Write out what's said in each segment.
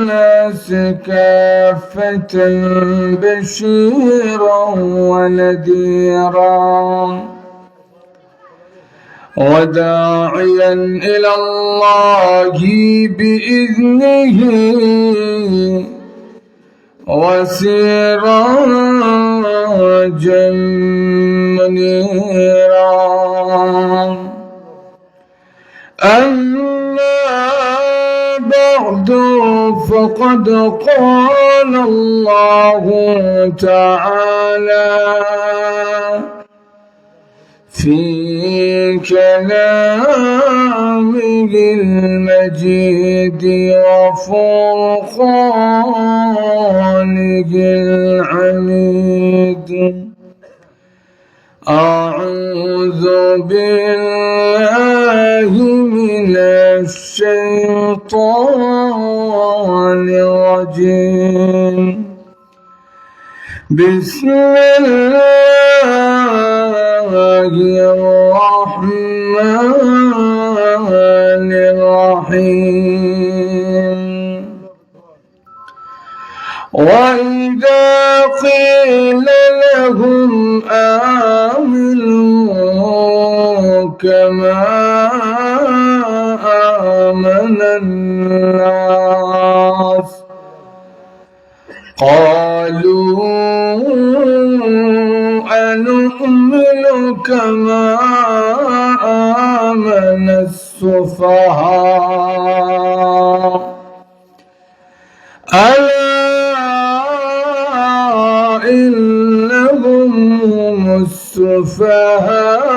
للناس كافة بشيرا ونذيرا وداعيا إلى الله بإذنه وسراجا منيرا أما بعد فقد قال الله تعالى في كلامه المجيد وفرقانه الحميد أعوذ بالله من الشيطان الرجيم بسم الله الرحمن الرحيم وإذا قيل لهم آمنوا كما آمن الناس قالوا أنؤمن كما آمن السفهاء ألا إنهم هم السفهاء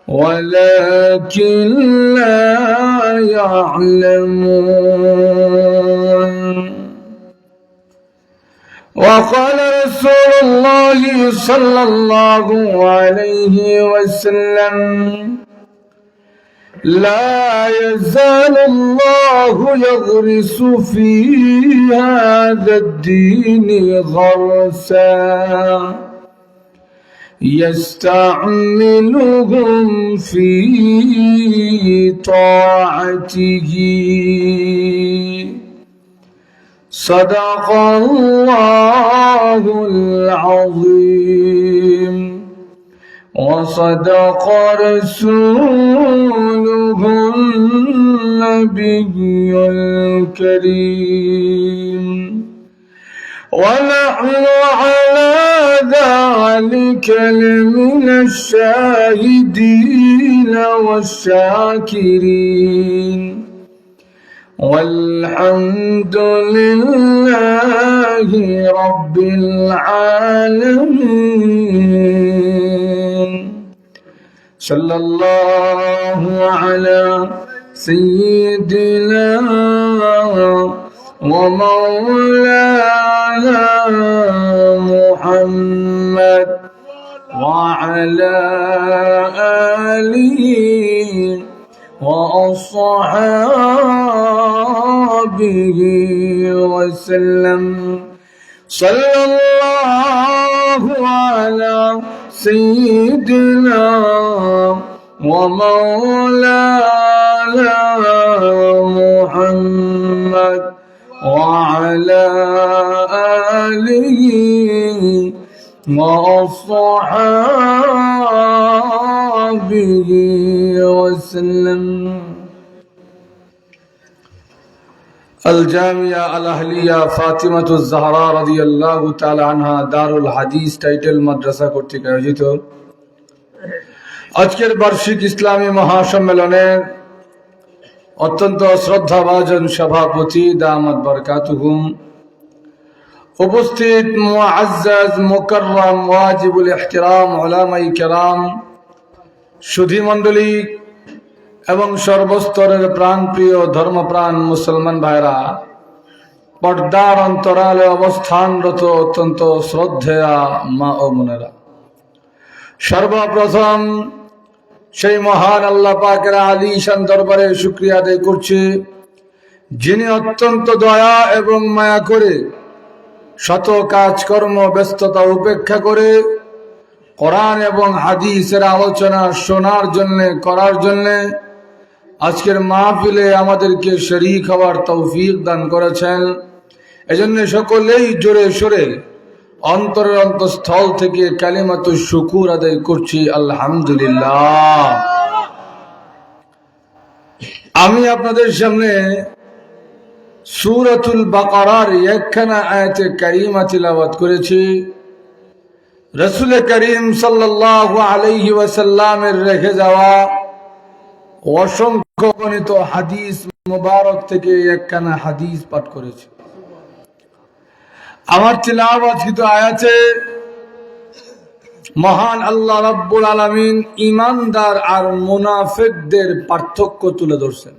ولكن لا يعلمون وقال رسول الله صلى الله عليه وسلم لا يزال الله يغرس في هذا الدين غرسا يستعملهم في طاعته صدق الله العظيم وصدق رسوله النبي الكريم ونحن على ذلك لمن الشاهدين والشاكرين والحمد لله رب العالمين صلى الله على سيدنا ومولانا محمد وعلى آله وأصحابه وسلم صلى الله على سيدنا ومولانا محمد وعلى آله وأصحابه وسلم الجامعة الأهلية فاطمة الزهراء رضي الله تعالى عنها দারুল হাদিস টাইটেল মাদ্রাসা কর্তৃক আয়োজিত আজকের বার্ষিক ইসলামী মহাসম্মেলনের অত্যন্ত শ্রদ্ধাভাজন সভাপতি দামাত বরকাতুহুম, উপস্থিত মুআজ্জাজ মুকাররম ওয়াজিবুল ইহতিরাম উলামায়ে কেরাম, সুধী মণ্ডলী এবং সর্বস্তরের প্রাণপ্রিয় ধর্মপ্রাণ মুসলমান ভাইরা, পর্দার অন্তরালে অবস্থানরত অত্যন্ত শ্রদ্ধেয়া মা ও বোনেরা, সর্বপ্রথম সেই মহান আল্লাহ পাকের আলীশান দরবারে শুকরিয়া আদায় করছি, যিনি অত্যন্ত দয়া এবং মায়া করে শত কাজকর্ম ব্যস্ততা উপেক্ষা করে কোরআন এবং হাদিসের আলোচনা শোনার জন্য, করার জন্য আজকের মাহফিলে আমাদেরকে শরীক হওয়ার তৌফিক দান করেছেন। এজন্য সকলেই জোরে সোরে অন্তরের অন্তঃস্থল থেকে কালিমাতুশ শুকুর আদায় করছি, আলহামদুলিল্লাহ। আমি আপনাদের সামনে সূরাতুল বাকারার একখানা আয়াতে কারিমা তিলাওয়াত করেছি। রাসূল করিম সাল্লাল্লাহু আলাইহি ওয়াসাল্লামের রেখে যাওয়া অসংখ্য গণিত হাদিস মুবারক থেকে একখানা হাদিস পাঠ করেছি। আমার তিলাওয়াতকৃত আয়াতে মহান আল্লাহ রাব্বুল আলামিন ঈমানদার আর মুনাফিকদের পার্থক্য তুলে ধরছেন।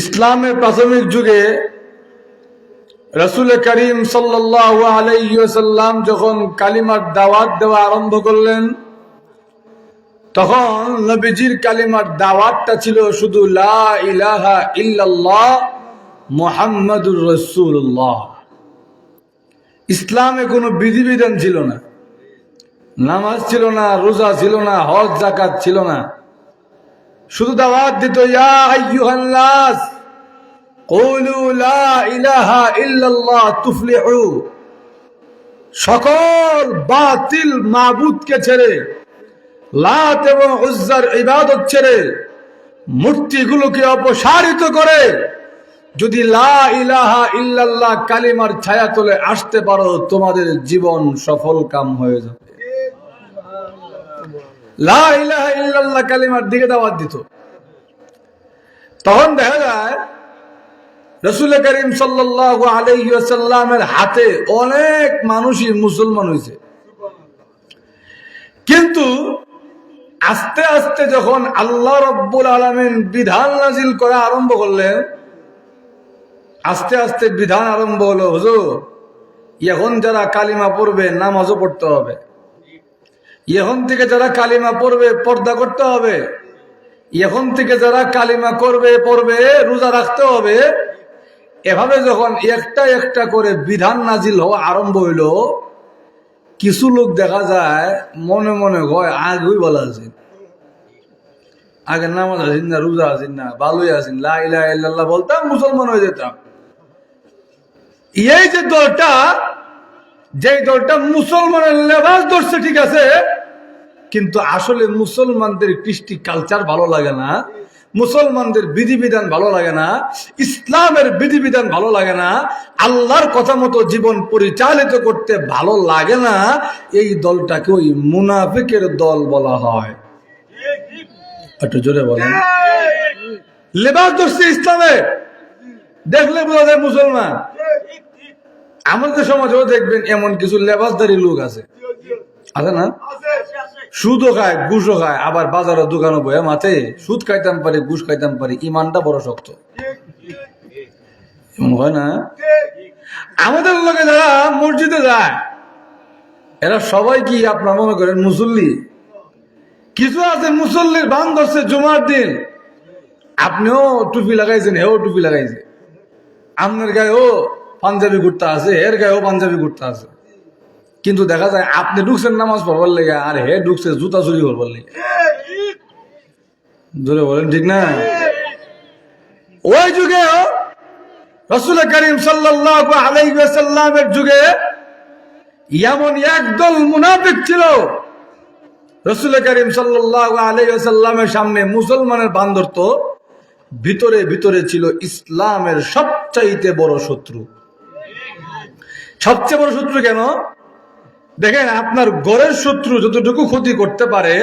ইসলামের প্রাথমিক যুগে রাসূল করিম সাল্লাল্লাহু আলাইহি ওয়াসাল্লাম যখন কালিমার দাওয়াত দেওয়া আরম্ভ করলেন, তখন নবীজির কালিমার দাওয়াতটা ছিল শুধু লা ইলাহা ইল্লাল্লাহ মুহাম্মাদুর রাসূলুল্লাহ। ইসলামে কোনো বিধিবিধান ছিল না, নামাজ ছিল না, রোজা ছিল না, হজ যাকাত ছিল না। শুধু দাওয়াত দিত, ইয়া আইয়ুহান নাস কুলু লা ইলাহা ইল্লাল্লাহ তুফলিহু। সকল বাতিল মাবুদকে ছেড়ে, লাত এবং উজ্জার ইবাদত ছেড়ে, মূর্তিগুলোকে অপসারিত করে যদি লা ইলাহা ইল্লাল্লাহ কালিমার ছায়া তলে আসতে পারো, তোমাদের জীবন সফল কাম হয়ে যাবে। লা ইলাহা ইল্লাল্লাহ কালিমার দিকে দাওয়াত দিত। তখন দেখা যায় রাসূল করিম সাল্লাল্লাহু আলাইহি ওয়াসাল্লামের হাতে অনেক মানুষই মুসলমান হয়েছে। কিন্তু আস্তে আস্তে যখন আল্লাহ রাব্বুল আলামিন বিধান নাজিল করা আরম্ভ করলেন, আস্তে আস্তে বিধান আরম্ভ হলো, হুজুর এখন যারা কালিমা পড়বে নামাজও পড়তে হবে, এখন থেকে যারা কালিমা পড়বে পর্দা করতে হবে, এখন থেকে যারা কালিমা পড়বে রোজা রাখতে হবে। এভাবে যখন একটা একটা করে বিধান নাজিল হওয়া আরম্ভ হইল, কিছু লোক দেখা যায় মনে মনে হয় আগেই বলা আছে, আগে নামাজ আসেন না, রোজা আসেন না, ভালোই আসেন, লা ইলাহা ইল্লাল্লাহ বলতাম, মুসলমান হয়ে যেতাম। এই যে দলটা মুসলমানের লেবাস ধরছে, ঠিক আছে, কিন্তু আসলে মুসলমানদের কৃষ্টি কালচার ভালো লাগে না, মুসলমানদের বিধিবিধান ভালো লাগে না, ইসলামের বিধিবিধান ভালো লাগে না, আল্লাহর কথা মতো জীবন পরিচালিত করতে ভালো লাগে না। এই দলটাকে ওই মুনাফিকের দল বলা হয়। একটু জোরে বলেন। লেবাস ধরছে ইসলামে, দেখলে বোঝা যায় মুসলমান। আমাদের সমাজেও দেখবেন এমন কিছু লেবাসদারি লোক আছে না? সুদও খায়, ঘুষও খায়, আবার বাজারের দোকানে বয়ে মাথে সুদ খাইতাম পারি, ঘুষ খাইতাম পারি, ইমানটা বড় শক্ত। এমন হয় না? আমাদের লোকে যারা মসজিদে যায়, এরা সবাই কি আপনার মনে করেন মুসল্লি? কিছু আছে মুসল্লির বান ধরছে জুমার দিন, আপনিও টুপি লাগাইছেন, হেও টুপি লাগাইছে, আপনার গায়েও পাঞ্জাবি কুর্তা আছে, এর গায়েও পাঞ্জাবি কুর্তা আছে, কিন্তু দেখা যায় আপনি ঢুকছেন নামাজ পড়বার লেগে, আর হে ঢুকছে জুতা চুরি করবার লেগে। ধরে বলেন ঠিক না? ওই যুগে রাসূল করিম সাল্লাল্লাহু আলাইহি ওয়াসাল্লামের যুগে এমন একদল মুনাফিক ছিল, রাসূল করিম সাল্লাল্লাহু আলাইহি ওয়াসাল্লামের সামনে মুসলমানের বান ধরতো, ভিতরে ভিতরে ছিল ইসলামের সবচাইতে বড় শত্রু। সবচেয়ে বড় শত্রু কেন? দেখেন, আপনার ঘরের শত্রু যতটুকু ক্ষতি করতে পারে,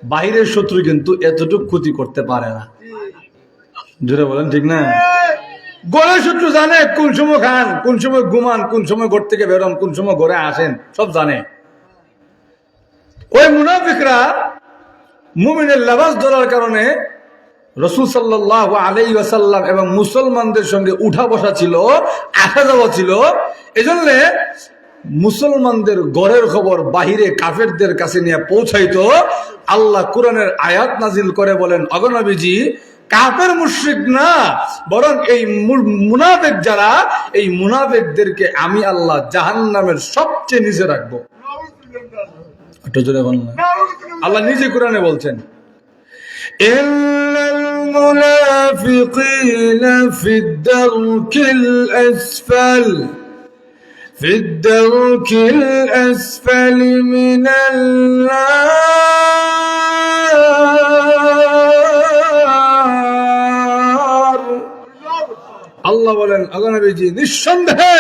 বাহিরের শত্রু কিন্তু এতটুকু ক্ষতি করতে পারে না। জোরে বলেন ঠিক না? ঘরের শত্রু জানে কোন সময় খান, কোন সময় ঘুমান, কোন সময় ঘর থেকে বেরোন, কোন সময় ঘরে আসেন, সব জানে। ওই মুনাফিকরা মুমিনের লেবাস ধরার কারণে রাসূল সাল্লাল্লাহু আলাইহি ওয়াসাল্লাম এবং মুসলমানদের সঙ্গে উঠা বসা ছিল, আসা যাওয়া ছিল। এজন্য মুসলমানদের ঘরের খবর বাহিরে কাফেরদের কাছে নিয়ে পৌঁছাইতো। আল্লাহ কোরআনের আয়াত নাজিল করে বলেন, ওগো নবীজি, কাফের মুশরিক না, বরং এই মুনাফিক যারা, এই মুনাফিকদেরকে আমি আল্লাহ জাহান্নামের সবচেয়ে নিচে রাখবো। একটু জোরে বলুন না। আল্লাহ নিজে কোরআনে বলছেন, ইন্নাল মুনাফিকিনা ফিদ-দারকিল আসফাল ফিদ-দারকিল আসফালি মিনাল নার। আল্লাহ বলেন, আগো নবীজি, নিঃসন্দেহে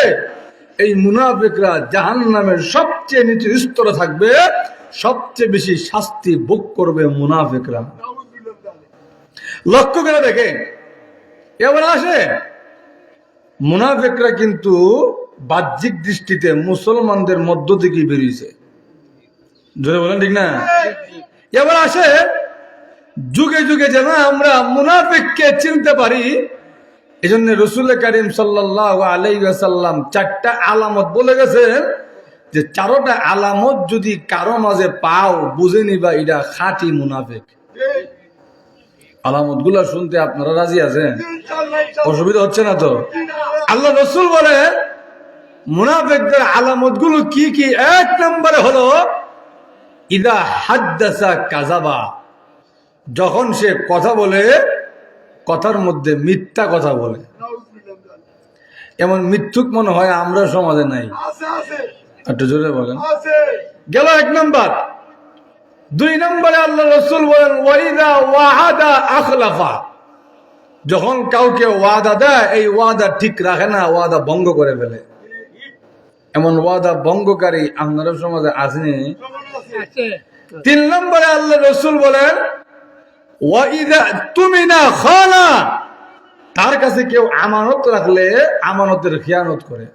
এই মুনাফিকরা জাহান্নামের সবচেয়ে নিচু স্তরে থাকবে, সবচেয়ে বেশি শাস্তি ভোগ করবে মুনাফিকরা। লক্ষ্য করে দেখে এবার আসে, মুনাফিকরা কিন্তু বাহ্যিক দৃষ্টিতে মুসলমানদের মধ্য থেকে বেরিয়েছে, জোরে বলেন ঠিক না? এবার আসে, যুগে যুগে যেন আমরা মুনাফিককে চিনতে পারি, এজন্য রাসূল করিম সাল্লাল্লাহু আলাইহি ওয়াসাল্লাম 4টা আলামত বলে গেছেন, যে 4টা আলামত যদি কারো মাঝে পাও বুঝে নিবা এটা খাঁটি মুনাফিক। আলামত গুলা শুনতে আপনারা রাজি আছেন? অসুবিধা হচ্ছে না তো? আল্লাহ রাসূল বলে মুনাফিকদের আলামত গুলো কি কি? 1 নম্বরে হলো ইদা হাদ্দাসা কাযাবা, যখন সে কথা বলে কথার মধ্যে মিথ্যা কথা বলে। এমন মিথ্যুক মনে হয় আমরা সমাজে নাই, একটু জোরে বলেন। গেল 1 নম্বর। 2 নম্বরে আল্লাহ রাসূল বলেন ওয়াইদা ওয়াহাদা আখলাফা, যখন কাউকে ওয়াদা দেয় এই ওয়াদা ঠিক রাখে না, ওয়াদা ভঙ্গ করে ফেলে। এমন ওয়াদা ভঙ্গকারী আপনার সমাজে আছে। 3 নম্বরে আল্লাহ রাসূল বলেন ওয়াইদা তুমিনা খানা, তার কাছে কেউ আমানত রাখলে আমানতের খিয়ানত করে।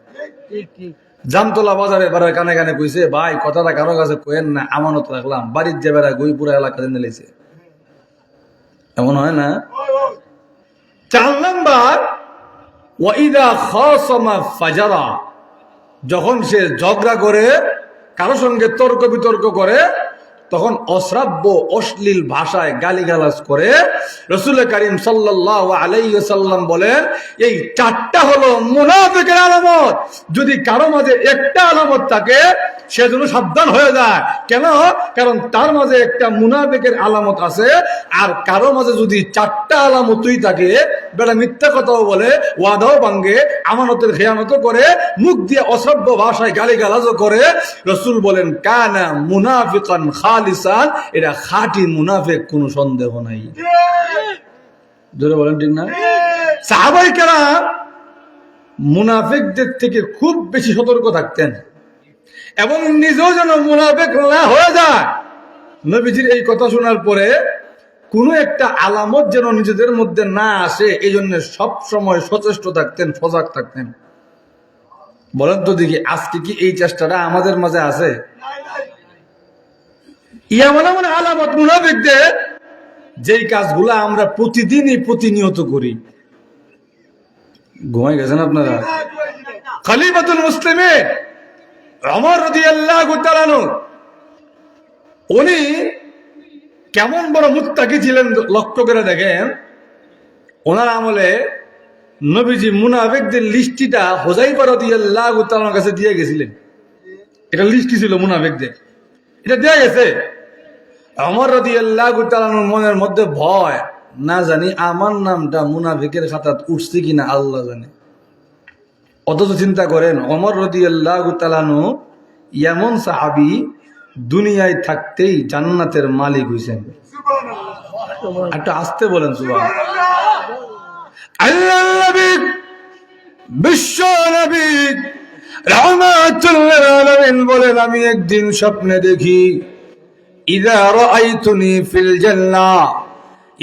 জামতলা বাজারে বেড়ার কানে কানে কইছে, ভাই কথাটা কারো কাছে কইেন না, আমানত রাখলাম, বাড়ির যে বেড়া গই পুরা এলাকা জেনে লেছে। এমন হয় না? 4 নম্বর ওয়াইদা খাসামা ফাজারা, যখন সে ঝগড়া করে কারো সঙ্গে তর্ক বিতর্ক করে তখন অশ্রাব্য অশ্লীল ভাষায় গালিগালাজ করে। রাসূল করিম সাল্লাল্লাহু আলাইহি ওয়াসাল্লাম বলেন এই 4টা হলো মুনাফিকের আলামত। যদি কারো মাঝে একটা আলামত থাকে সে যেন সাবধান হয়ে যায়। কেন? কারণ তার মাঝে একটা মুনাফিকের আলামত আছে। আর কারো মাঝে যদি 4টা আলামতই থাকে, বেটা মিথ্যা কথাও বলে, ওয়াদাও ভাঙে, আমানতের খেয়ানতও করে, মুখ দিয়ে অসভ্য ভাষায় গালিগালাজও করে, রাসূল বলেন কানা মুনাফিকান খালিসান, এটা খাঁটি মুনাফিক, কোনো সন্দেহ নাই। জোরে বলেন ঠিক না? সাহাবায়ে কেরাম মুনাফিকদের থেকে খুব বেশি সতর্ক থাকতেন এবং নিজেও যেন মুনাফিক না হয়ে যায়। নবীজির এই কথা শোনার পরে কোন একটা আলামত যেন নিজেদের মধ্যে না আসে, এই জন্য সব সময় সচেষ্ট থাকতেন, সজাগ থাকতেন। বলেন তো দেখি, আজকে কি এই চেষ্টাটা আমাদের মাঝে আছে? এমন এমন আলামত মুনাফিকদের যেই কাজগুলা আমরা প্রতিদিনই প্রতিনিয়ত করি। ঘুমাই গেছেন আপনারা? খলিফাতুল মুসলিমিন ওমর রাদিয়াল্লাহু তাআলা আনহু, উনি কেমন বড় মুত্তাকি ছিলেন লক্ষ্য করে দেখেন। ওনার আমলে নবীজি মুনাফিকদের লিস্টিটা হুযায়ফা রাদিয়াল্লাহু তাআলার কাছে দিয়ে গেছিলেন। এটা লিস্টি ছিল মুনাফিকদের, এটা দেয়া গেছে। ওমর রাদিয়াল্লাহু তাআলার মনের মধ্যে ভয়, না জানি আমার নামটা মুনাফিকের খাতাত উঠছে কিনা আল্লাহ জানে। অথচ চিন্তা করেন ওমর রাদিয়াল্লাহু তাআলা এমন সাহাবী দুনিয়ায় থাকতেই জান্নাতের মালিক হইছেন। একটা আসতে বলেন সুবহানাল্লাহ। আল্লাহর নবী বিশ্ব নবী রাহমাতুল লিল আলামিন বলেন, আমি একদিন স্বপ্নে দেখি ইযা রাআইতুনি ফিল জান্নাহ,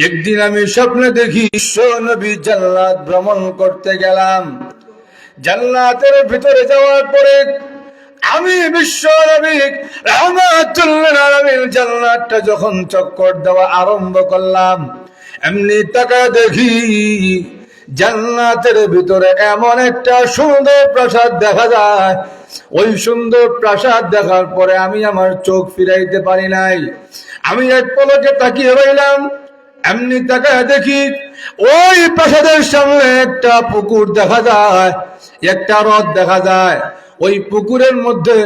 একদিন আমি স্বপ্নে দেখি বিশ্ব নবী জান্নাত ভ্রমণ করতে গেলাম। জান্নাতের ভিতরে যাওয়ার পরে আমি বিশ্ব নবী রাহমাতুল লিল আলামিন জান্নাতটা যখন চক্কর দেওয়া আরম্ভ করলাম, এমনি তাকায় দেখি জান্নাতের ভিতরে এমন একটা সুন্দর প্রাসাদ দেখা যায়। ওই সুন্দর প্রাসাদ দেখার পরে আমি আমার চোখ ফিরাইতে পারি নাই। আমি এক পলকে তাকিয়ে রইলাম। এমনি তাকায় দেখি ওই প্রাসাদের সামনে একটা পুকুর দেখা যায়, একটা হ্রদ দেখা যায়। ওই পুকুরের মধ্যে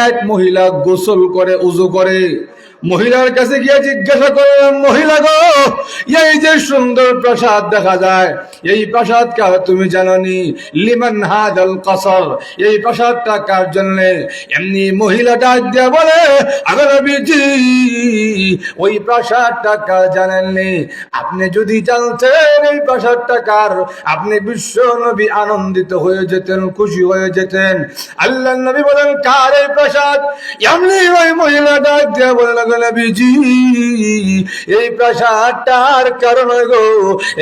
এক মহিলা গোসল করে, উযু করে। মহিলার কাছে গিয়ে জিজ্ঞাসা করলাম, মহিলা গো, এই যে সুন্দর প্রাসাদ দেখা যায়, এই প্রাসাদ কার তুমি জানোনি? লিমান হাদাল কসর, এই প্রাসাদটা কার জন্য? এমনি মহিলা ডাক দিয়া বলে, আগে নবীজি, ওই প্রাসাদটা কার জানেননি? আপনি যদি জানতেন এই প্রাসাদটা কার, আপনি বিশ্ব নবী আনন্দিত হয়ে যেতেন, খুশি হয়ে যেতেন। আল্লাহ নবী বলেন, কার এই প্রাসাদ? এমনি ওই মহিলা ডাক দিয়া বলে, নবীজি, এই প্রাসাদটার কারণ গো,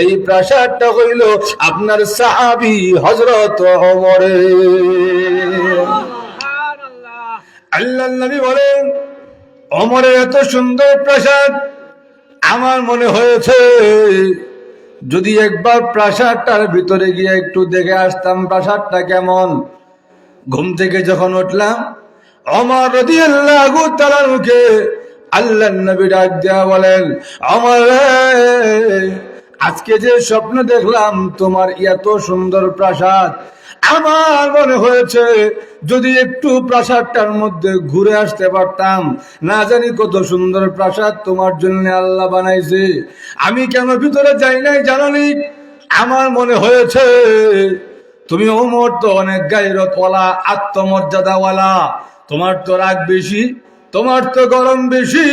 এই প্রাসাদটা হইল আপনার সাহাবী হযরত ওমরের। আল্লাহর নবী বলেন, ওমরের এত সুন্দর প্রাসাদ, আমার মনে হয়েছে যদি একবার প্রাসাদটার ভিতরে গিয়ে একটু দেখে আসতাম প্রাসাদটা কেমন। ঘুম থেকে যখন উঠলাম, ওমর রাদিয়াল্লাহু তাআলা আনহুকে আল্লাহর নবী ডাক দিয়া বলেন, ওমর, আজকে যে স্বপ্ন দেখলাম তোমার এত সুন্দর প্রাসাদ, আমার মনে হয়েছে যদি একটু প্রাসাদটার মধ্যে ঘুরে আসতে পারতাম। না জানি কত সুন্দর প্রাসাদ তোমার জন্য আল্লাহ বানাইছে, আমি কেন ভিতরে যাই নাই জানোনি? আমার মনে হয়েছে তুমি ওমর তো অনেক গায়রতওয়ালা, আত্মমর্যাদাওয়ালা, তোমার তো রাগ বেশি, তোমার তো গরম বেশি।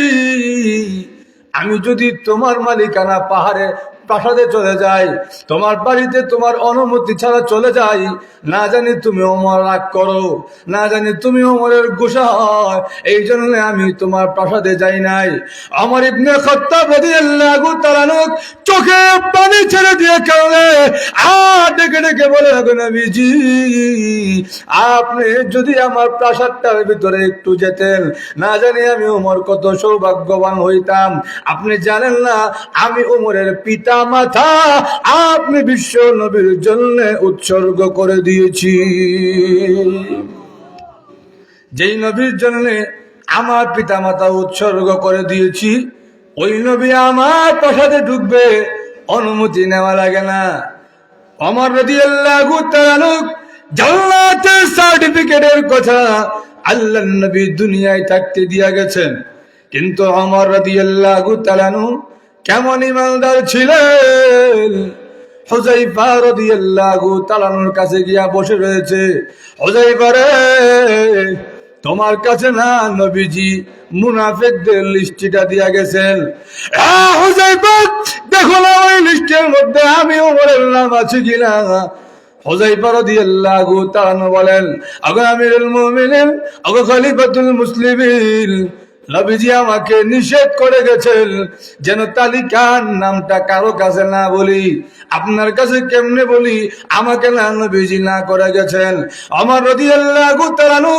আমি যদি তোমার মালিকানা পাহাড়ে প্রাসাদে চলে যাই, তোমার বাড়িতে তোমার অনুমতি ছাড়া চলে যাই, না জানি তুমি ওমর রাগ করো, না জানি তুমি ওমরের গোসা হয়, এই জন্য আমি তোমার প্রাসাদে যাই নাই। ওমর ইবনে খাত্তাব রাদিয়াল্লাহু তাআলা চোখে পানি ছেড়ে দিয়ে কাঁদে, আর ডেকে ডেকে বলে, নবীজি, আপনি যদি আমার প্রাসাদটার ভিতরে একটু যেতেন, না জানি আমি ওমর কত সৌভাগ্যবান হইতাম। আপনি জানেন না, আমি ওমরের পিতা মাতা আপনি বিশ্ব নবীর জন্য উৎসর্গ করে দিয়েছি। যেই নবীর জন্য আমার পিতা মাতা উৎসর্গ করে দিয়েছি, ওই নবী আমার প্রাসাদে ঢুকবে, অনুমতি নেওয়া লাগে না। ওমর রাদিয়াল্লাহু তাআলা জান্নাতের সার্টিফিকেটের কথা আল্লাহর নবী দুনিয়ায় থাকতে দিয়া গেছেন, কিন্তু ওমর রাদিয়াল্লাহু তাআলা কেমন ইমানদার ছিলেন। হুযায়ফা রাদিয়াল্লাহু তাআলার কাছে গিয়া বসে রয়েছে, হুযায়ফা রে, তোমার কাছে না নবীজি মুনাফিকদের লিস্টটা দিয়া গেছেন। হুযায়ফা, দেখো না ওই লিস্টের মধ্যে আমি ওমরের নাম আছে কিনা? হুযায়ফা রাদিয়াল্লাহু তাআলা বলেন, আগো আমিরুল মুমিনিন, আগো খলিফাতুল মুসলিমিন, নবীজি আমাকে নিষেধ করে গেছেন যেন তালিকার নামটা কারো কাছে না বলি। আপনার কাছে কেমনে বলি? আমাকে না নবীজি না করে গেছেন। ওমর রাদিয়াল্লাহু তাআলা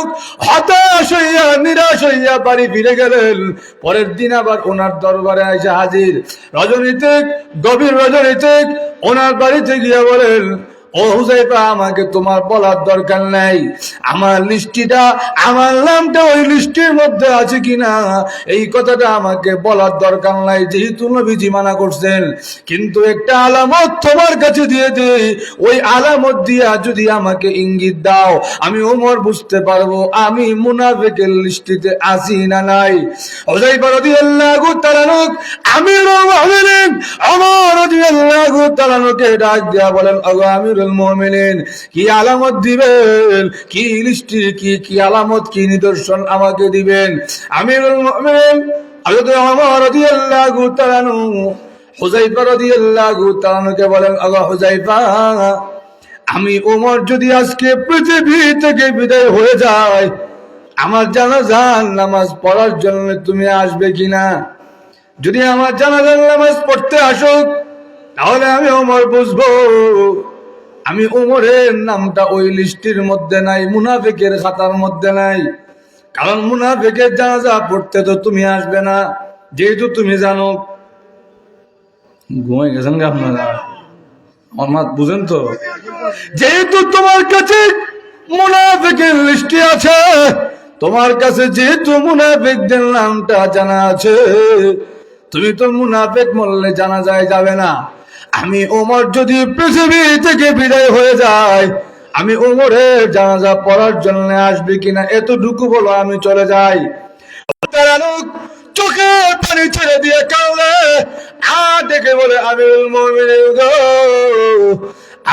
হতাশ হইয়া, নিরাশ হইয়া বাড়ি ফিরে গেলেন। পরের দিন আবার ওনার দরবারে এসে হাজির। রজনীতে, গভীর রজনীতে ওনার বাড়িতে গিয়ে বলেন, ও হুযায়ফা, আমাকে তোমার বলার দরকার নাই, আমার লিস্টিটা, আমার নামটা ওই লিস্টের মধ্যে আছে কিনা এই কথাটা আমাকে বলার দরকার নাই, যেহেতু নবীজি মানা করছেন। কিন্তু একটা আলামত তোমার কাছে দিয়ে দেই, ওই আলামত দিয়া যদি আমাকে ইঙ্গিত দাও, আমি ওমর বুঝতে পারবো আমি মুনাফিকের লিস্টিতে আছি না নাই। হুযায়ফা রাদিয়াল্লাহু তাআলা আমিরুল মুমিনিন ওমর রাদিয়াল্লাহু তাআলাকে ডাক দিয়া বলেন, ওগো আমিরুল মুমিনিন, কি আলামত দিবেন? কি লিস্টি, কি আলামত, কি নিদর্শন আমাকে দিবেন? আমিরুল মুমিনিন হযরত ওমর রাদিয়াল্লাহু তাআলা হুযায়ফা রাদিয়াল্লাহু তাআলাকে বলেন, ওগো হুযায়ফা, আমি ওমর যদি আজকে পৃথিবী থেকে বিদায় হয়ে যায়, আমার জানাজার নামাজ পড়ার জন্য তুমি আসবে কিনা? যদি আমার জানাজার নামাজ পড়তে আসো, তাহলে আমি ওমর বুঝবো আমি ওমরের নামটা ওই লিস্টের মধ্যে নাই, মুনাফিকের খাতার মধ্যে নাই। কারণ মুনাফিকের জানাজা পড়তে তো তুমি আসবে না, যেহেতু তুমি জানো। ঘুমাই গেছেন কি আপনারা? আমার মাত বুঝেন তো? যেহেতু তোমার কাছে মুনাফিকের লিস্টে আছে, তোমার কাছে যেহেতু মুনাফিকদের নামটা জানা আছে, তুমি তো মুনাফিক মরলে জানা যায় যাবে না। আমি ওমর যদি পৃথিবী থেকে বিদায় হয়ে যায়, আমি ওমরের জানাজা পড়ার জন্য আসবে কিনা এতটুকু বলো, আমি চলে যাই। চোখে পানি ছেড়ে দিয়ে কাউরে আর দেখে বলে, আমিরুল মুমিনিন গো,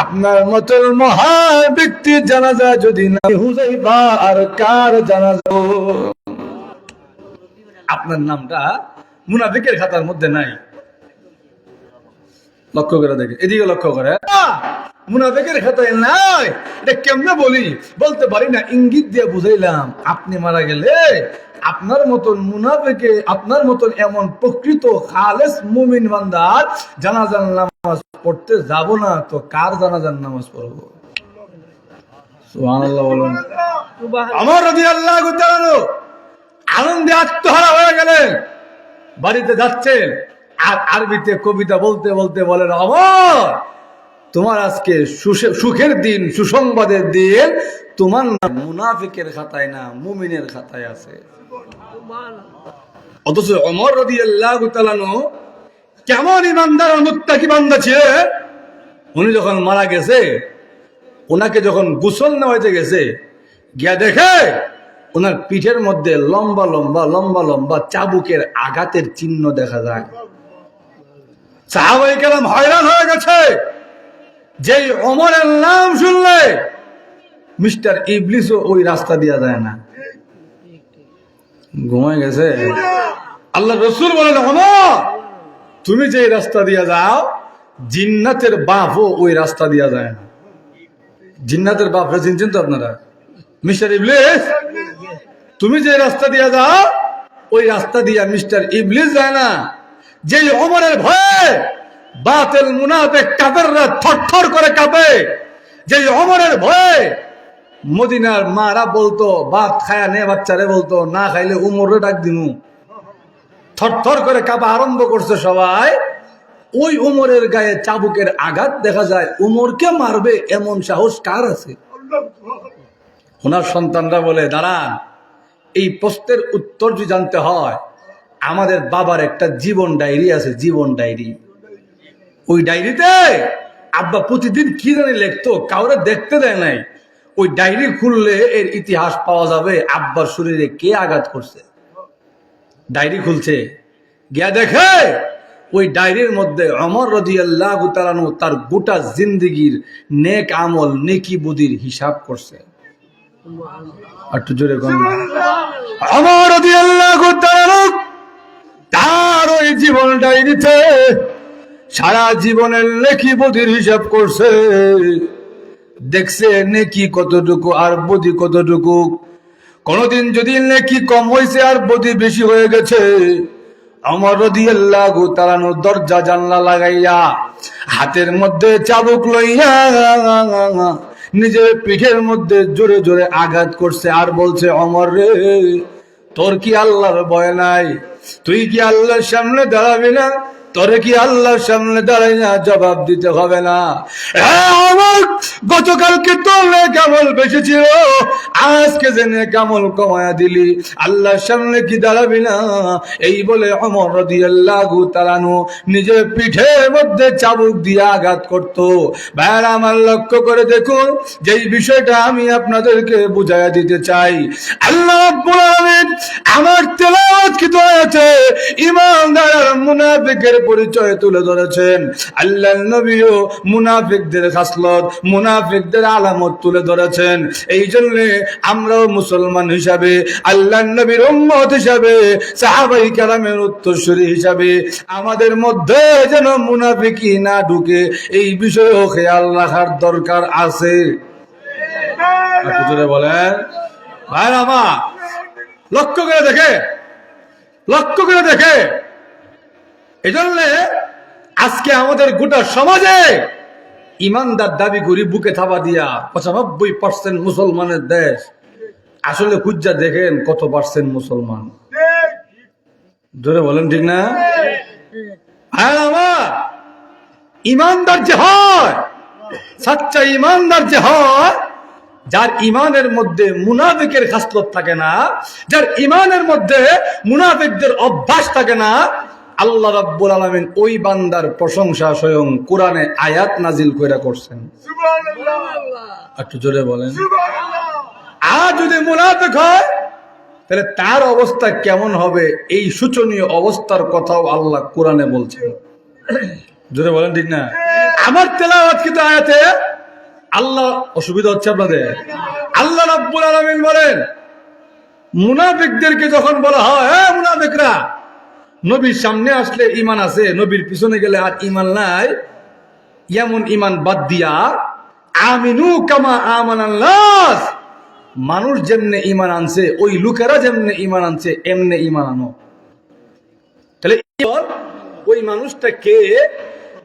আপনার মতো মহান ব্যক্তির জানাজা যদি না হুযায়ফা আর কার জানাজা? আপনার নামটা মুনাফিকের খাতার মধ্যে নাই। লক্ষ্য করে দেখে, এদিকে লক্ষ্য করে, মুনাফিকের খাতায় নাই। এটা কেমনে বলি, বলতে পারি না, ইঙ্গিত দিয়ে বুঝাইলাম। আপনি মারা গেলে আপনার মতন মুনাফিকে, আপনার মতন এমন প্রকৃত খালেস মুমিন বান্দার জানাজার নামাজ পড়তে যাব না তো কার জানাজার নামাজ পড়বো? সুবহানাল্লাহ বলুন। ওমর রাদিয়াল্লাহু তাআলা আনন্দে আত্মহারা হয়ে গেলেন, বাড়িতে যাচ্ছেন আর আরবিতে কবিতা বলতে বলতে বলেন, ওমর তোমার আজকে সুখের দিন, সুসংবাদের দিন, তোমার নাম মুনাফিকের খাতায় না মুমিনের খাতায় আছে। অথচ ওমর রাদিয়াল্লাহু তাআলা কেমন ইমানদার মুত্তাকি বান্দা ছিলেন, উনি যখন মারা গেছে, ওনাকে যখন গোসল নেওয়াইতে গেছে, গিয়া দেখে ওনার পিঠের মধ্যে লম্বা লম্বা লম্বা লম্বা চাবুকের আঘাতের চিহ্ন দেখা যায়। সাহাবায়ে কেরাম হয়রান হয়ে গেছে। যেই ওমরের নাম শুনলে মিস্টার ইবলিসও ওই রাস্তা দিয়া যায় না, ঘুমায় গেছে। আল্লাহ রাসূল বলেন, ওমর তুমি যে রাস্তা দিয়া যাও, জিন্নাতের বাপও ওই রাস্তা দিয়া যায় না। জিন্নাতের বাপরা চিনছেন তো আপনারা? মিস্টার ইবলিস, তুমি যে রাস্তা দিয়া যাও, ওই রাস্তা দিয়া মিস্টার ইবলিস যায় না। যে ওমরের ভয়ে বাতিল মুনাফিক কাফেররা থরথর করে কাঁপে, যে ওমরের ভয়ে মদিনার মারা বলতো, ভাত খায়া নে বাচ্চারে বলতো, না খাইলে উমরে ডাক দিমু, থরথর করে কাঁপা আরম্ভ করছে সবাই। ওই উমরের গায়ে চাবুকের আঘাত দেখা যায়। উমরকে মারবে এমন সাহস কার আছে? ওনার সন্তানরা বলে, দাঁড়ান, এই প্রশ্নের উত্তর যদি জানতে হয়, আমাদের বাবার একটা জীবন ডায়েরি আছে, জীবন ডায়েরি। ওই ডায়েরিতে আব্বা প্রতিদিন কি জানি লিখতো, কাউরে দেখতে দেয় নাই। ওই ডায়েরি খুললে এর ইতিহাস পাওয়া যাবে, আব্বার শরীরে কে আঘাত করছে। ডায়েরি খুলছে, গিয়া দেখে ওই ডায়েরির মধ্যে ওমর রাদিয়াল্লাহু তাআলা তার গোটা জিন্দেগির নেক আমল, নেকি বুদির হিসাব করছে। একটু জোরে কোন, ওমর রাদিয়াল্লাহু তাআলা তার ওই জীবন ডায়েরিতে সারা জীবনের নেকি বুদির হিসাব করছে। দেখছে নেকি কতটুকু আর বদি কতটুকু। কোনদিন যদি নেকি কম হয়েছে আর বদি বেশি হয়ে গেছে, ওমর রাদিয়াল্লাহু তাআলা দরজা জানলা লাগাইয়া হাতের মধ্যে চাবুক লইয়া নিজের পিঠের মধ্যে জোরে জোরে আঘাত করছে আর বলছে, ওমর রে, তোর কি আল্লাহর ভয় নাই? তুই কি আল্লাহর সামনে দাঁড়াবি না? তোরে কি আল্লাহর সামনে দাঁড়াইয়া জবাব দিতে হবে না? গতকালকে তোর কামল বেশি ছিল, আজকে জেনে কামল কমায়া দিলি, আল্লাহর সামনে কি দাঁড়াবি না? এই বলে ওমর রাদিয়াল্লাহু তাআলা নিজের পিঠের মধ্যে চাবুক দিয়ে আঘাত করত। ভাইরা আমার, লক্ষ্য করে দেখুন, যেই বিষয়টা আমি আপনাদেরকে বুঝাইয়া দিতে চাই, আল্লাহ রাব্বুল আলামিন আমার তেলাওয়াত কি হয়েছে ইমানদার আর মুনাফিকের পরিচয় তুলে ধরেছেন। আল্লাহর নবীও মুনাফিকদের খাসলত, মুনাফিকদের আলামত তুলে ধরেছেন। এই জন্য আমরাও মুসলমান হিসাবে, আল্লাহর নবীর উম্মত হিসাবে, সাহাবায়ে কেরামের উত্তরসূরি হিসাবে আমাদের মধ্যে যেন মুনাফিকি না ঢুকে, এই বিষয়েও খেয়াল রাখার দরকার আছে। বলেন ভাই আমার, লক্ষ্য করে দেখে, লক্ষ্য করে দেখে। এই জন্য আজকে আমাদের গোটা সমাজে ইমানদার দাবি করি বুকে থাবা দিয়া 95% মুসলমানের দেশ। আসলে খুঁজা দেখেন কত পার্সেন্ট মুসলমান? জোরে বলেন, ঠিক না? হ্যাঁ, আমার ইমানদার যে হয়, সচ্চা ইমানদার যে হয়, যার ইমানের মধ্যে মুনাফিকের খাসলত থাকে না, যার ইমানের মধ্যে মুনাফিকদের অভ্যাস থাকে না, আল্লাহ রাব্বুল আলামিন ওই বান্দার প্রশংসা স্বয়ং কোরআনে আয়াত নাজিল কইরা করছেন। সুবহানাল্লাহ। একটু জোরে বলেন সুবহানাল্লাহ। আর যদি মুনাফিক হয় তাহলে তার অবস্থা কেমন হবে, এই শোচনীয় অবস্থার কথাও আল্লাহ কোরআনে বলছেন। জোরে বলেন ঠিক না? আমার তেলাওয়াতকৃত আয়াতে আল্লাহ, অসুবিধা হচ্ছে আপনাদের? আল্লাহ রাব্বুল আলামিন বলেন মুনাফিকদেরকে যখন বলা হয়, হ্যাঁ মুনাফিকরা, নবীর সামনে আসলে ঈমান আছে, নবীর পিছনে গেলে আর ঈমান নাই, এমন ঈমান বাদ দিয়া আমিনু কামা আমানান নাস, মানুষ যেমনে ঈমান আনছে, ওই লোকেরা যেমনে ঈমান আনছে এমনে ঈমান আনো। তাহলে ওই মানুষটা কে?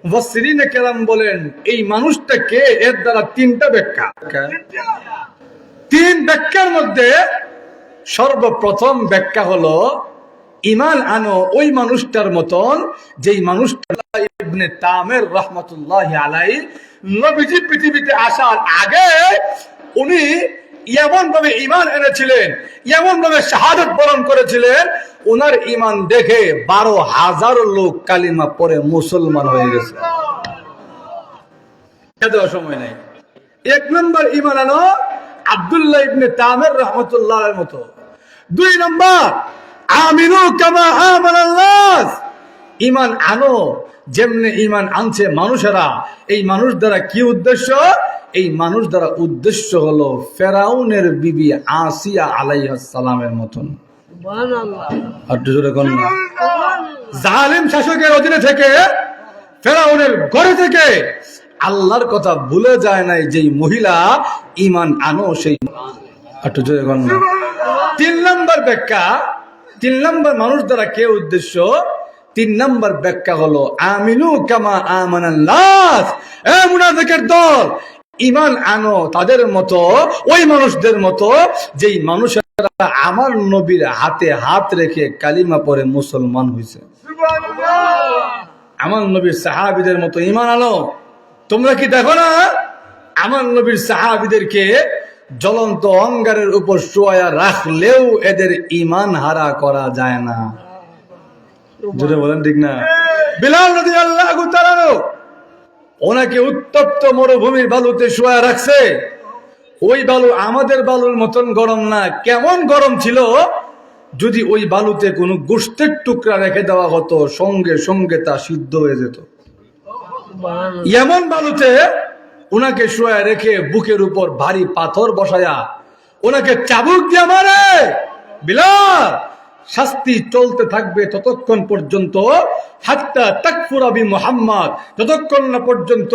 মুফাসসিরিনে কেরাম বলেন এই মানুষটা কে, এর দ্বারা তিনটা ব্যাখ্যা। তিন ব্যাখ্যার মধ্যে সর্বপ্রথম ব্যাখ্যা হলো ঈমান আনো ওই মানুষটার মতন যেই মানুষটা ইবনে তামির রাহমাতুল্লাহি আলাইহি নবীজি পৃথিবীতে আসার আগে উনি এমন ভাবে ঈমান এনেছিলেন, এমন ভাবে শাহাদাত বরণ করেছিলেন, ওনার ঈমান দেখে 12,000 লোক কালিমা পড়ে মুসলমান হয়ে গেছে। এত সময় নাই। এক নম্বর ঈমান আনো আব্দুল্লাহ ইবনে তামির রাহমাতুল্লাহির মতো। দুই নম্বর আমিনু কামা আমানান নাস, ঈমান আনো যেমনে ঈমান আনছে মানুষেরা। এই মানুষ দ্বারা কি উদ্দেশ্য? এই মানুষ দ্বারা উদ্দেশ্য হলো ফেরাউনের বিবি আসিয়া আলাইহিস সালামের মতন। সুবহানাল্লাহ। আর জোরে কোন জালিম শাসকের অধীনে থেকে, ফেরাউনের ঘরে থেকে আল্লাহর কথা ভুলে যায় নাই যেই মহিলা, ঈমান আনো সেই। একটু জোরে কোন। তিন নম্বর ব্যাখ্যা, তিন নম্বর মানুষ দ্বারা কে উদ্দেশ্য? তিন নম্বর ব্যাখ্যা হলো আমিনু কামা আমানান নাস, এ মুনাফিকের দল, ঈমান আনো তাদের মতো, ওই মানুষদের মতো যেই মানুষেরা আমার নবীর হাতে হাত রেখে কালিমা পড়ে মুসলমান হয়েছে। আমার নবীর সাহাবীদের মতো ঈমান আনো। তোমরা কি দেখো না আমার নবীর সাহাবীদেরকে জ্বলন্ত অঙ্গারের উপর শোয়া রাখলেও এদের ঈমান হারা করা যায় না। জোরে বলেন ঠিক না? বিলাল রাদিয়াল্লাহু তাআলা ওনাকে উত্তপ্ত মরুভূমির বালুতে শোয়া রাখছে। ওই বালু আমাদের বালুর মতন গরম না। কেমন গরম ছিল? যদি ওই বালুতে কোনো গোশতের টুকরা রেখে দেওয়া হতো সঙ্গে সঙ্গে তা সিদ্ধ হয়ে যেত। এমন বালুতে ওনাকে শোয়া রেখে বুকের উপর ভারী পাথর বসায়া ওনাকে চাবুক দিয়ে মারে। বিলাল, শাস্তি চলতে থাকবে ততক্ষণ পর্যন্ত, হাত্তা তাকফুরা বি মুহাম্মদ, যতক্ষণ না পর্যন্ত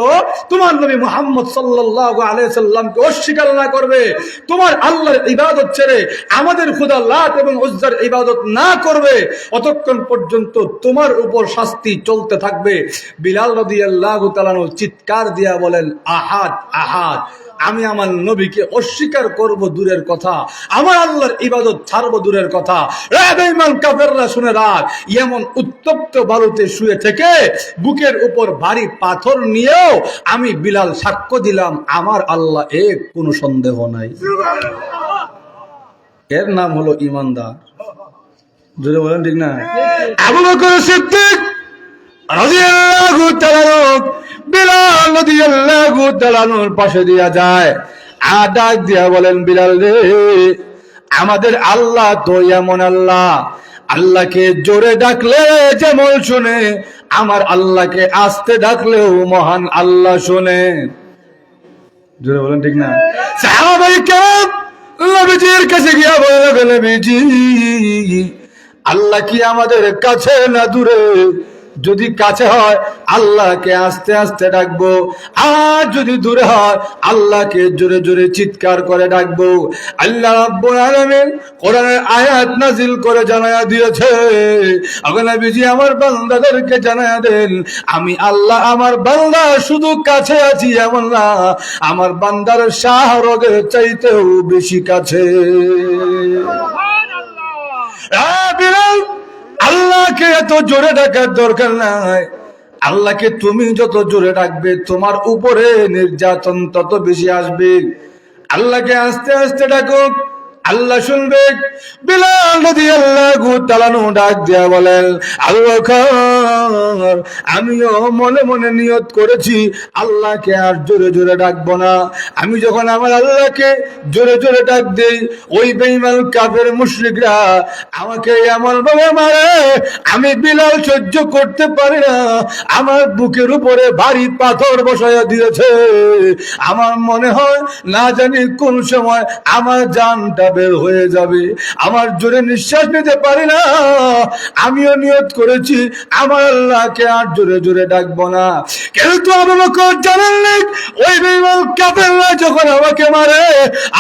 তোমার নবী মুহাম্মদ সাল্লাল্লাহু আলাইহি সাল্লামকে অস্বীকার না করবে, তোমার আল্লাহর ইবাদত ছেড়ে আমাদের খোদা লাত এবং উজ্জার ইবাদত না করবে, অতক্ষণ পর্যন্ত তোমার উপর শাস্তি চলতে থাকবে। বিলাল রাদিয়াল্লাহু তাআলা চিৎকার দিয়া বলেন, আহাদ আহাদ, আমি আমার নবীকে অস্বীকার করব দূরের কথা, আমার আল্লাহর ইবাদত ছাড়ব দূরের কথা। রে বেঈমান কাফেররা শুনে রাখ, এমন উত্তপ্ত বালুতে শুয়ে থেকে বুকের উপর ভারী পাথর নিয়েও আমি বিলাল সাক্ষ্য দিলাম আমার আল্লাহ এক, কোনো সন্দেহ নাই। এর নাম হলো ঈমানদার। জোরে বলেন ঠিক না? আবু বকর সিদ্দিক রাদিয়াল্লাহু তাআলা বিলাল রাদিয়াল্লাহু তাআলার পাশে দিয়া যায়, আর ডাক দিয়া বলেন, বিলাল রে, আমাদের আল্লাহ তো এমন আল্লাহ, আল্লাহকে জোরে ডাকলে যেমন শুনে, আমার আল্লাহকে আস্তে ডাকলেও মহান আল্লাহ শুনে। জোরে বলেন ঠিক না? সাহাবায়ে কেরাম নবীজির কাছে গিয়া বলে, নবীজি, আল্লাহ কি আমাদের কাছে না দূরে? যদি কাছে হয় আল্লাহকে আস্তে আস্তে ডাকবো, আর যদি দূরে হয় আল্লাহকে জোরে জোরে চিৎকার করে ডাকবো। আল্লাহ রাব্বুল আলামিন কোরআনের আয়াত নাজিল করে জানায়া দিয়েছে, আগে নবীজি আমার বান্দাদেরকে জানায়া দেন, আমি আল্লাহ আমার বান্দা শুধু কাছে আছি এমন না, আমার বান্দার শাহরগের চাইতেও বেশি কাছে। আল্লাহকে এত জোরে ডাকার দরকার নাই। আল্লাহকে তুমি যত জোরে ডাকবে তোমার উপরে নির্যাতন তত বেশি আসবে। আল্লাহকে আস্তে আস্তে ডাকো, আল্লাহ শুনবে। বিলাল রাদিয়াল্লাহু তাআলা ডাক দিয়া বলেন, আবু বকর, আমিও মনে মনে নিয়ত করেছি আল্লাহকে আর জোরে জোরে ডাকবো না। আমি যখন আমার আল্লাহকে জোরে জোরে ডাক দেই, ওই বেঈমান কাফের মুশরিকরা আমাকে এমন ভাবে মারে, আমি বিলাল সহ্য করতে পারি না। আমার বুকের উপরে ভারী পাথর বসাইয়া দিয়েছে। আমার মনে হয় না জানি কোন সময় আমার জানটা বের হয়ে যাবে। আমার জোরে নিঃশ্বাস নিতে পারি না। আমিও নিয়ত করেছি আমার আল্লাহকে আর জোরে জোরে ডাকবো না। কিন্তু আবু বকর জানেন না, ওই বেঈমান কাফেররা যখন আমাকে মারে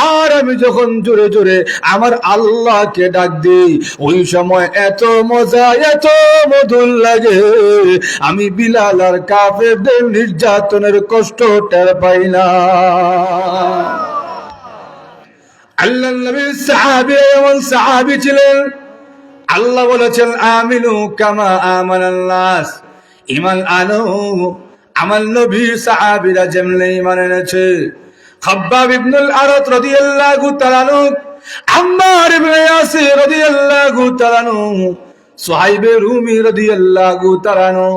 আর আমি যখন জোরে জোরে আমার আল্লাহকে ডাক দিই, ওই সময় এত মজা, এত মধুর লাগে, আমি বিলাল আর কাফেরদের নির্যাতনের কষ্ট টের পাই না। আল্লাহ নবীর সাহাবীরা এমন সাহাবী ছিলেন, আল্লাহ বলেছেন আমিনু কামা আমানান নাস, ঈমান আনো আমার নবীর সাহাবীরা যেমনি ঈমান এনেছে। খাব্বাব ইবনুল আরাত রাদিয়াল্লাহু তাআলা আনহু, আম্মার ইবনে ইয়াসির রাদিয়াল্লাহু তাআলা আনহু, সুহাইব রুমি রাদিয়াল্লাহু তাআলা আনহু,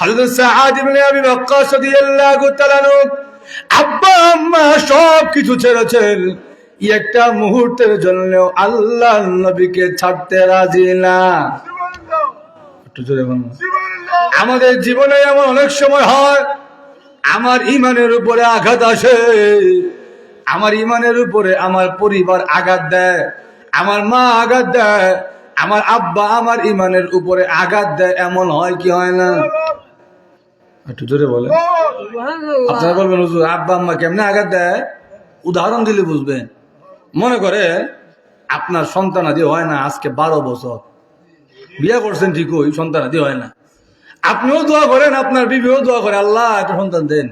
হযরত সাআদ ইবনে আবি ওয়াক্কাস রাদিয়াল্লাহু তাআলা আনহু আব্বা আম্মা সব কিছু ছেড়েছেন, একটা মুহূর্তের জন্য আল্লাহর নবীকে ছাড়তে রাজি না। একটু জোরে বলুন। আমাদের জীবনে এমন অনেক সময় হয়, আমার ঈমানের উপরে আঘাত আসে, আমার ঈমানের উপরে আমার পরিবার আঘাত দেয়, আমার মা আঘাত দেয়, আমার আব্বা আমার ঈমানের উপরে আঘাত দেয়। এমন হয় কি হয় না? একটু জোরে বলেন। আপনারা বলবেন হুজুর আব্বা আম্মা কেমনে আঘাত দেয়? উদাহরণ দিলে বুঝবেন। মনে করে আপনার সন্তানাদি হয় না, আজকে 12 বছর বিয়ে করছেন, ঠিকই সন্তানাদি হয় না। আপনিও দোয়া করেন, আপনার বিবিও দোয়া করে, আল্লাহ একটা সন্তান দেন।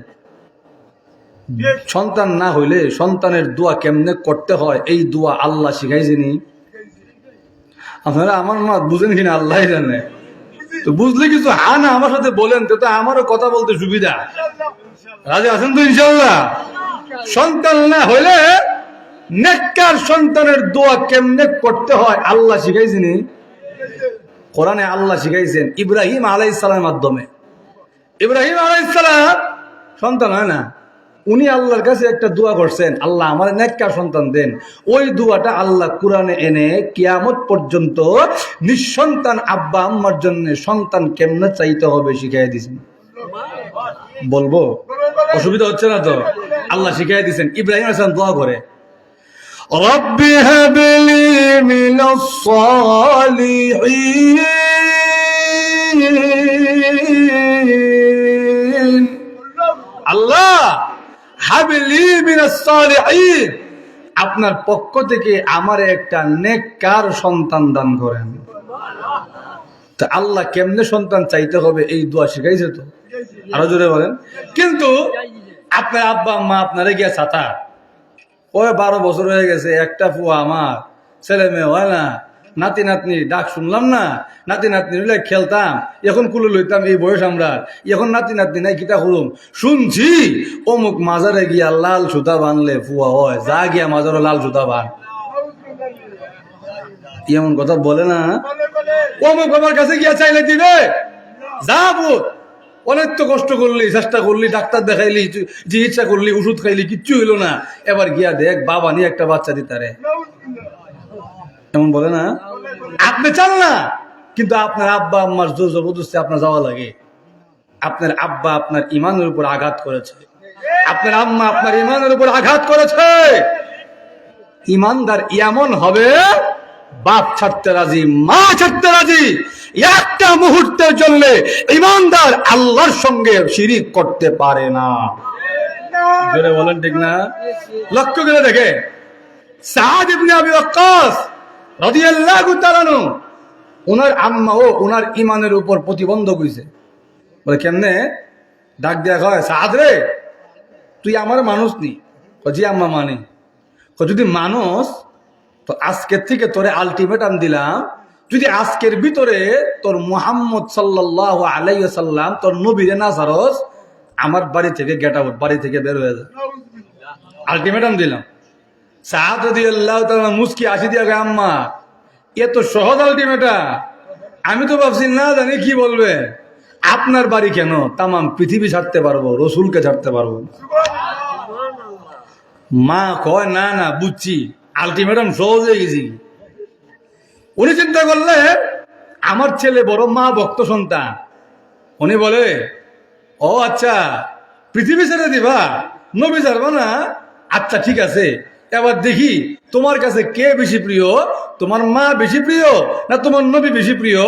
সন্তান না হইলে সন্তানের দোয়া কেমনে করতে হয়, এই দোয়া আল্লাহ শিখাইছেনি। আপনারা আমার মা বুঝেন কিনা আল্লাহ জানে। তো বুঝলে কিছু না আমার সাথে বলেন, তো আমারও কথা বলতে সুবিধা। রাজি আছেন তো ইনশাল্লাহ? সন্তান না হইলে নেককার সন্তানের দোয়া কেমনে করতে হয় আল্লাহ শিখাইছেন। কোরআনে আল্লাহ শিখাইছেন ইব্রাহিম আলাইহিস সালামের মাধ্যমে। ইব্রাহিম আলাইহিস সালাম সন্তান হয় না, উনি আল্লাহর কাছে একটা দোয়া করছেন, আল্লাহ আমার নেককার সন্তান দেন। ওই দোয়াটা আল্লাহ কোরআনে এনে কিয়ামত পর্যন্ত নিঃসন্তান আব্বা আম্মার জন্য সন্তান কেমনে চাইতে হবে শিখাই দিয়েছেন। বলবো? অসুবিধা হচ্ছে না তো? আল্লাহ শিখাই দিয়েছেন। ইব্রাহিম আলাইহিস সালাম দোয়া করে, রব্বি হাবলি মিনাস সালিহিন, আল্লাহ হাবলি মিনাস সালিহিন, আপনার পক্ষ থেকে আমার একটা নেককার সন্তান দান করেন। তা আল্লাহ কেমনে সন্তান চাইতে হবে এই দোয়া শিখাইছে তো? আরো জোরে বলেন। কিন্তু আপনার আব্বা আম্মা আপনারে গিয়া ছাতা, ওই 12 বছর হয়ে গেছে, একটা ফুয়া আমার, ছেলে মেয়ে হয় না, নাতি নাতনি ডাক শুনলাম না, নাতি নাতনি হইলে খেলতাম, এখন কুলে লইতাম এই বয়স আমরা, এখন নাতি নাতনি নাই কিতা করুম, শুনছি অমুক মাজারে গিয়া লাল সুতা বানলে ফুয়া হয়, যা গিয়া মাজারে লাল সুতা বান। এমন কথা বলে না? অমুক আমার কাছে গিয়া চাইলে দিবে, যাবো অনেক তো কষ্ট করলি, চেষ্টা করলি, ডাক্তার দেখাইলি, চিকিৎসা করলি, ওষুধ খাইলি, কিচ্ছু হইলো না, এবার গিয়া দেখ বাবা নিয়ে একটা বাচ্চা দিতারে। এমন বলে না? আপনি চান না, কিন্তু আপনার আব্বা আম্মার জোর জবরদস্তি আপনার যাওয়া লাগে। আপনার আব্বা আপনার ইমানের উপর আঘাত করেছে, আপনার আম্মা আপনার ইমানের উপর আঘাত করেছে। ইমানদার এমন হবে, বাপ ছাড়তে রাজি, মা ছাড়তে রাজি, একটা মুহূর্তের জন্য ইমানদার আল্লাহর সঙ্গে শিরিক করতে পারে না। জোরে বলেন ঠিক না? লক্ষ্য করে দেখে সাদ ইবনে আবি ওয়াক্কাস রাদিয়াল্লাহু তাআলা আনহু, ওনার আম্মা ও ওনার ইমানের উপর প্রতিবন্ধক হইছে। বলে কেমনে? ডাক দেয়া হয়, সাদ রে তুই আমার মানুষ নি? জি আম্মা মানে। যদি মানুষ তো আজকের থেকে তোরে আলটিমেটাম দিলাম, যদি আজকের ভিতরে তোর মুহাম্মদ সাল্লাল্লাহু আলাইহি ওয়াসাল্লাম তোর নবীরে না ছাড়স, আমার বাড়ি থেকে গেট আউট, বাড়ি থেকে বের হয়ে যা। আলটিমেটাম দিলাম। সাদ রাদিয়াল্লাহু তাআলা মুস্কি হাসি দিয়া কয়, আম্মা এত সহজ আলটিমেটা, আমি তো ভাবছি না জানি কি বলবে। আপনার বাড়ি কেন, তামাম পৃথিবী ছাড়তে পারবো, রসুলকে ছাড়তে পারবো না। মা কয়, না না বুঝছি, আলটিমেটাম সহজ হয়ে গেছি। উনি চিন্তা করলে আমার ছেলে বড় মা ভক্ত সন্তান, উনি বলে, ও আচ্ছা পৃথিবী ছেড়ে দিবা, নবী ছাড়বা না? আচ্ছা ঠিক আছে, এবার দেখি তোমার কাছে কে বেশি প্রিয়, তোমার মা বেশি প্রিয় না তোমার নবী বেশি প্রিয়?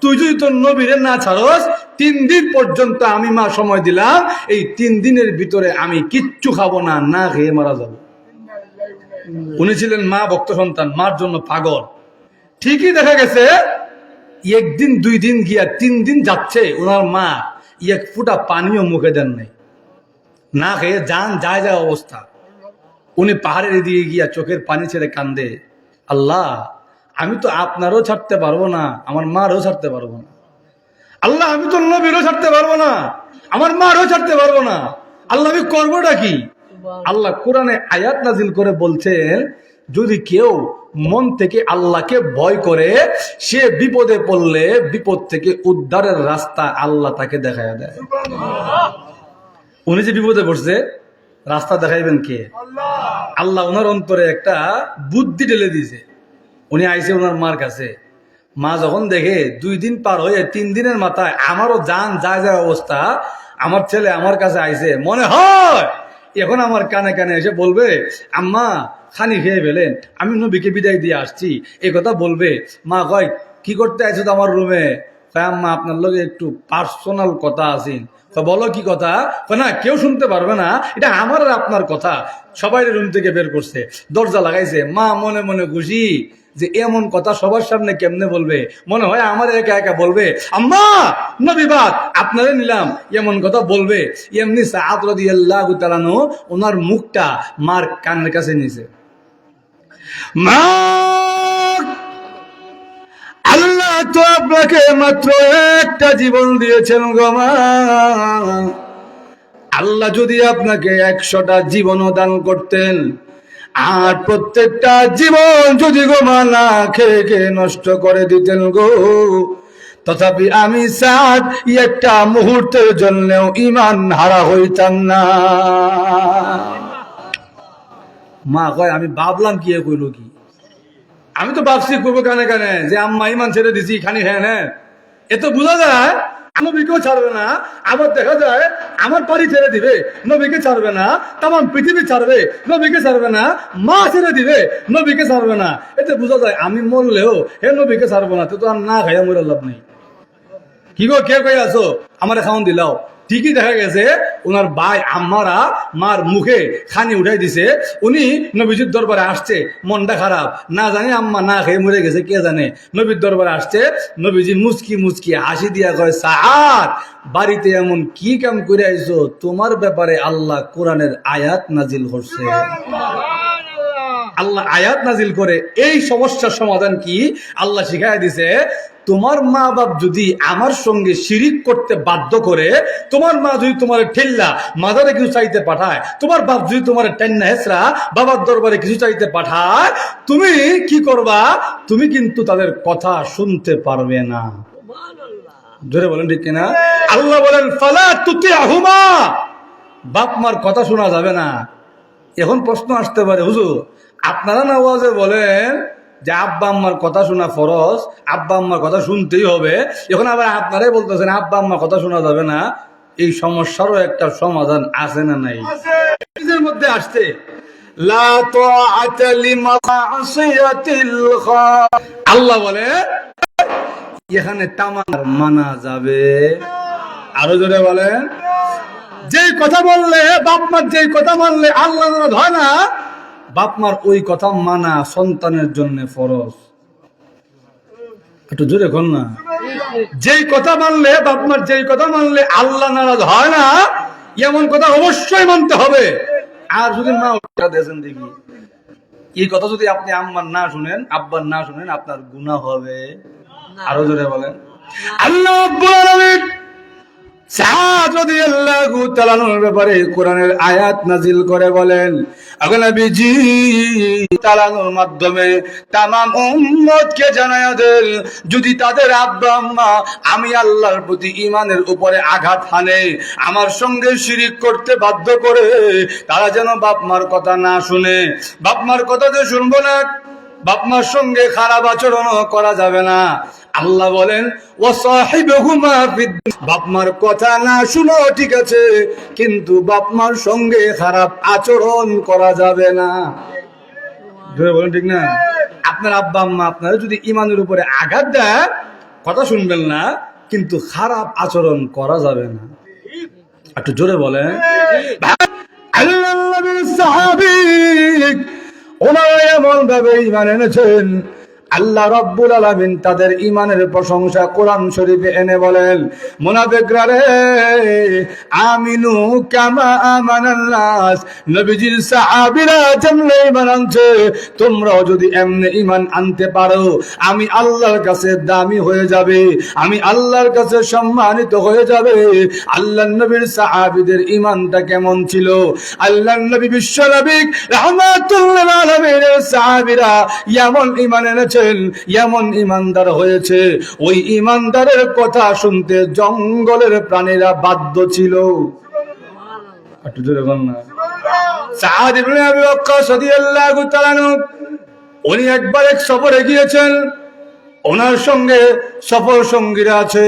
তুই যদি তোর নবীরে না ছাড়স, 3 দিন পর্যন্ত আমি মা সময় দিলাম, এই 3 দিনের ভিতরে আমি কিচ্ছু খাবো না, না খেয়ে মারা যাবো। উনি ছিলেন মা ভক্ত সন্তান, মার জন্য পাগল। ঠিকই দেখা গেছে, 1 দিন 2 দিন গিয়া 3 দিন যাচ্ছে, ওনার মা 1 ফুটা পানিও মুখে দেন নাই, না খেয়ে যান যায় যায় অবস্থা। উনি পাহাড়ের দিকে গিয়া চোখের পানি ছেড়ে কান্দে, আল্লাহ আমি তো আপনারও ছাড়তে পারবো না, আমার মারও ছাড়তে পারবো না। আল্লাহ আমি তো নবীরও ছাড়তে পারবো না, আমার মারও ছাড়তে পারবো না। আল্লাহ আমি করবোটা কি? আল্লাহ কোরআনে আয়াত নাজিল করে বলছেন, যদি কেউ মন থেকে আল্লাহকে ভয় করে, সে বিপদে পড়লে বিপদ থেকে উদ্ধারের রাস্তা আল্লাহ তাকে দেখায় দেয়। উনি যে বিপদে পড়ছে, রাস্তা দেখাইবেন কে? আল্লাহ ওনার অন্তরে একটা বুদ্ধি ঢেলে দিয়েছে। উনি আইসে ওনার মার কাছে, মা যখন দেখে 2 দিন পার হয়ে 3 দিনের মাথায় আমারও জান যায় যায় অবস্থা, আমার ছেলে আমার কাছে আইসে, মনে হয় এখন আমার কানে কানে এসে বলবে, আম্মা খানি খেয়ে ফেলেন, আমি নবীকে বিদায় দিয়ে আসছি, এই কথা বলবে। মা কয়, কি করতে আইছো তো আমার রুমে? আম্মা আপনার লগে একটু পার্সোনাল কথা আছে। বলো কি কথা? না কেউ শুনতে পারবে না, এটা আমার আর আপনার কথা। সবাই রুম থেকে বের করছে, দরজা লাগাইছে। মা মনে মনে খুশি যে এমন কথা সবার সামনে কেমনে বলবে, মনে হয় আমার একা একা বলবে, আম্মা নবীবাদ আপনারে নিলাম, এমন কথা বলবে। এমনি সাদ রাদিয়াল্লাহু তাআলা আনহু ওনার মুখটা মার কানের কাছে নিছে। মা আল্লাহ তো আপনাকে মাত্র একটা জীবন দিয়েছেন গো মা, আল্লাহ যদি আপনাকে 100টা জীবনও দান করতেন, আর প্রত্যেকটা জীবন যদি গো মা না খেয়ে খেয়ে নষ্ট করে দিতেন গো, তথাপি আমি সাদ একটা মুহূর্তের জন্যও ঈমান হারা হইতাম না। মা কয়, আমি ভাবলাম কি কইল কি, আমি তো ভাবছি করবো কানে কানে যে আম্মা ইমান ছেড়ে দিছি, খানি হ্যাঁ হ্যাঁ, এত বোঝা যায় নবীকেও ছাড়বে না। আবার দেখা যায় আমার বাড়ি ছেড়ে দিবে, নবীকে ছাড়বে না। তামাম পৃথিবী ছাড়বে, নবীকে ছাড়বে না। মা ছেড়ে দিবে, নবীকে ছাড়বে না। এতে বোঝা যায় আমি মরলেও হে নবীকে ছাড়বো না, তো আর না খাইয়া মরে লাভ নেই। কি গো কে কই আছো, আমার খাওয়ান দিলাও। ঠিকই দেখা গেছে ওনার ভাই আম্মারা মার মুখে খানি উঠাই দিছে। উনি নবীজির দরবারে আসছে, মনটা খারাপ, না জানি আম্মা না খেয়ে মরে গেছে কে জানে। নবীর দরবারে আসছে, নবীজি মুচকি মুচকি হাসি দিয়া কয়, সাদ বাড়িতে এমন কি কাম করে আইছো, তোমার ব্যাপারে আল্লাহ কোরআনের আয়াত নাজিল করছে। আল্লাহ আয়াত নাজিল করে এই সমস্যার সমাধান কি আল্লাহ শিখাইয়া দিছে। তোমার মা বাপ যদি আমার সঙ্গে শিরিক করতে বাধ্য করে, তোমার মা যদি তোমার ঠেল্লা মাজারে কিছু চাইতে পাঠায়, তোমার বাপ যদি তোমার টেন্না হেসরা বাবার দরবারে কিছু চাইতে পাঠায়, তুমি কি করবা? তুমি কিন্তু তাদের কথা শুনতে পারবে না। জোরে বলেন ঠিক কিনা? আল্লাহ বলেন, ফালা তুতিআহুমা, বাপ মার কথা শোনা যাবে না। এখন প্রশ্ন আসতে পারে, হুজুর আপনারা না ওয়াজে বলেন যে আব্বা আম্মার কথা শোনা ফরজ, আব্বা আম্মার কথা শুনতেই হবে, এখন আবার আপনারাই বলতেছেন আব্বা আম্মার কথা শোনা যাবে না। এই সমস্যারও একটা সমাধান আছে না নাই? নিজের মধ্যে আসছে, লা তাআতা লিমাসিয়াতিল খালিক, আল্লাহ বলে এখানে তামার মানা যাবে। আরো জোরে বলেন, যেই কথা বললে বাপ মার, যেই কথা মানলে আল্লাহ হয় না, বাপ মার ওই কথা মানা সন্তানের জন্য ফরজ। একটু জোরে কোন না, যেই কথা মানলে বাপ মার, যেই কথা মানলে আল্লাহ নারাজ হয় না, এমন কথা অবশ্যই মানতে হবে। আর যদি মা দিয়েছেন দেখি, এই কথা যদি আপনি আম্মার না শুনেন, আব্বার না শুনেন, আপনার গুনাহ হবে। আরো জোরে বলেন, আল্লাহ রাব্বুল আলামিন সাদ রাদিয়াল্লাহু তাআলার ব্যাপারে কোরআনের আয়াত নাজিল করে বলেন, আগে নবীজি তাআলার মাধ্যমে তামাম উম্মতকে জানায়া দেন, যদি তাদের আব্বা আম্মা আমি আল্লাহর প্রতি ঈমানের উপরে আঘাত হানে, আমার সঙ্গে শিরিক করতে বাধ্য করে, তারা যেন বাপ মার কথা না শুনে। বাপ মার কথা যে শুনবো না, বাপ মার সঙ্গে খারাপ আচরণ করা যাবে না। আল্লাহ বলেন ওয়াসাহিবহুমা ফিদ, বাপ মার কথা না শুনো ঠিক আছে, কিন্তু বাপ মার সঙ্গে খারাপ আচরণ করা যাবে না। বলেন ঠিক না? আপনার আব্বা আম্মা আপনারা যদি ঈমানের উপরে আঘাত দেয়, কথা শুনবেন না, কিন্তু খারাপ আচরণ করা যাবে না। একটু জোরে বলেন। আল্লাহর নবীর সাহাবী ওনারা এমন ভাবে ঈমান এনেছেন, আল্লাহ রাব্বুল আলামিন তাদের ঈমানের প্রশংসা কোরআন শরীফে এনে বলেন, মুনাফিকরা রে আমিনু কামা আমানান নাস, নবীজির সাহাবীরা যেমন ঈমান আনছে তোমরাও যদি এমনি ঈমান আনতে পারো, আমি আল্লাহর কাছে দামি হয়ে যাবে, আমি আল্লাহর কাছে সম্মানিত হয়ে যাবে। আল্লাহর নবীর সাহাবীদের ঈমানটা কেমন ছিল? আল্লাহর নবী বিশ্ব নবী রাহমাতুল্লিল আলামিনের সাহাবীরা এমন ঈমান এনেছে, এমন ইমানদার হয়েছে, ওই ইমানদারের কথা শুনতে জঙ্গলের প্রাণীরা বাধ্য ছিল। একটু জোরে বল না। সাদ ইবনে আবি ওয়াক্কাস রাদিয়াল্লাহু তাআলা উনি একবার এক সফরে গিয়েছেন, ওনার সঙ্গে সফর সঙ্গীরা আছে।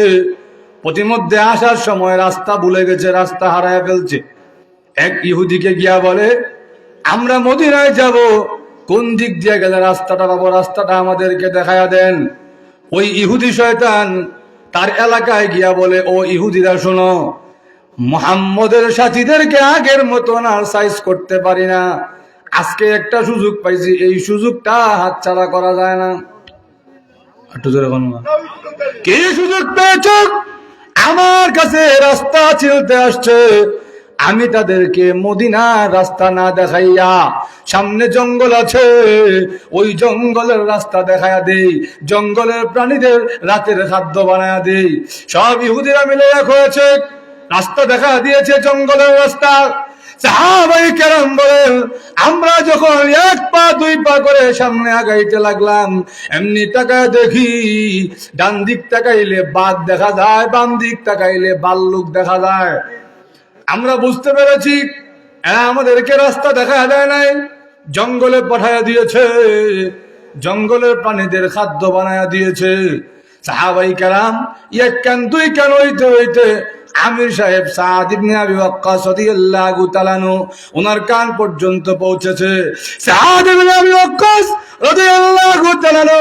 প্রতিমধ্যে আসার সময় রাস্তা ভুলে গেছে, রাস্তা হারায় ফেলছে। এক ইহুদিকে গিয়া বলে, আমরা মদিনায় যাব, কোন দিক দিয়ে গেলে রাস্তাটা পাবো, রাস্তাটা আমাদেরকে দেখায়া দেন। ওই ইহুদি শয়তান তার এলাকায় গিয়া বলে, ও ইহুদিরা শোনো, মুহাম্মদের সাথীদেরকে আগের মতন আর সাইজ করতে পারি না, আজকে একটা সুযোগ পাইছি, এই সুযোগটা হাতছাড়া করা যায় না। একটু জোরে বলুন না। কি সুযোগ পেয়েছ? আমার কাছে রাস্তা চিনতে আসছে, আমি তাদেরকে মদিনার রাস্তা না দেখাইয়া সামনে জঙ্গল আছে, ওই জঙ্গলের রাস্তা দেখাইয়া দেই, জঙ্গলের প্রাণীদের রাতের খাদ্য বানায়া দেই। সব ইহুদিরা মিলে এক হয়েছে, রাস্তা দেখা দিয়েছে, জঙ্গলের রাস্তা। সাহাবায়ে কেরাম বলেন, আমরা যখন এক পা দুই পা করে সামনে আগাইতে লাগলাম, এমনি তাকায় দেখি ডান দিক তাকাইলে বাঘ দেখা যায়, বাম দিক তাকাইলে ভাল্লুক দেখা যায়। আমরা বুঝতে পেরেছি আমাদেরকে রাস্তা দেখা দেয় নাই, জঙ্গলে পাঠায়া দিয়েছে, জঙ্গলের প্রাণীদের খাদ্য বানায়া দিয়েছে। সাহাবায়ে কেরাম এক কান দুই কান হইতে হইতে আমির সাহেব সাদ ইবনে আবি ওয়াক্কাস রাদিয়াল্লাহু তাআলা ওনার কান পর্যন্ত পৌঁছেছে। সাদ ইবনে আবি ওয়াক্কাস রাদিয়াল্লাহু তাআলা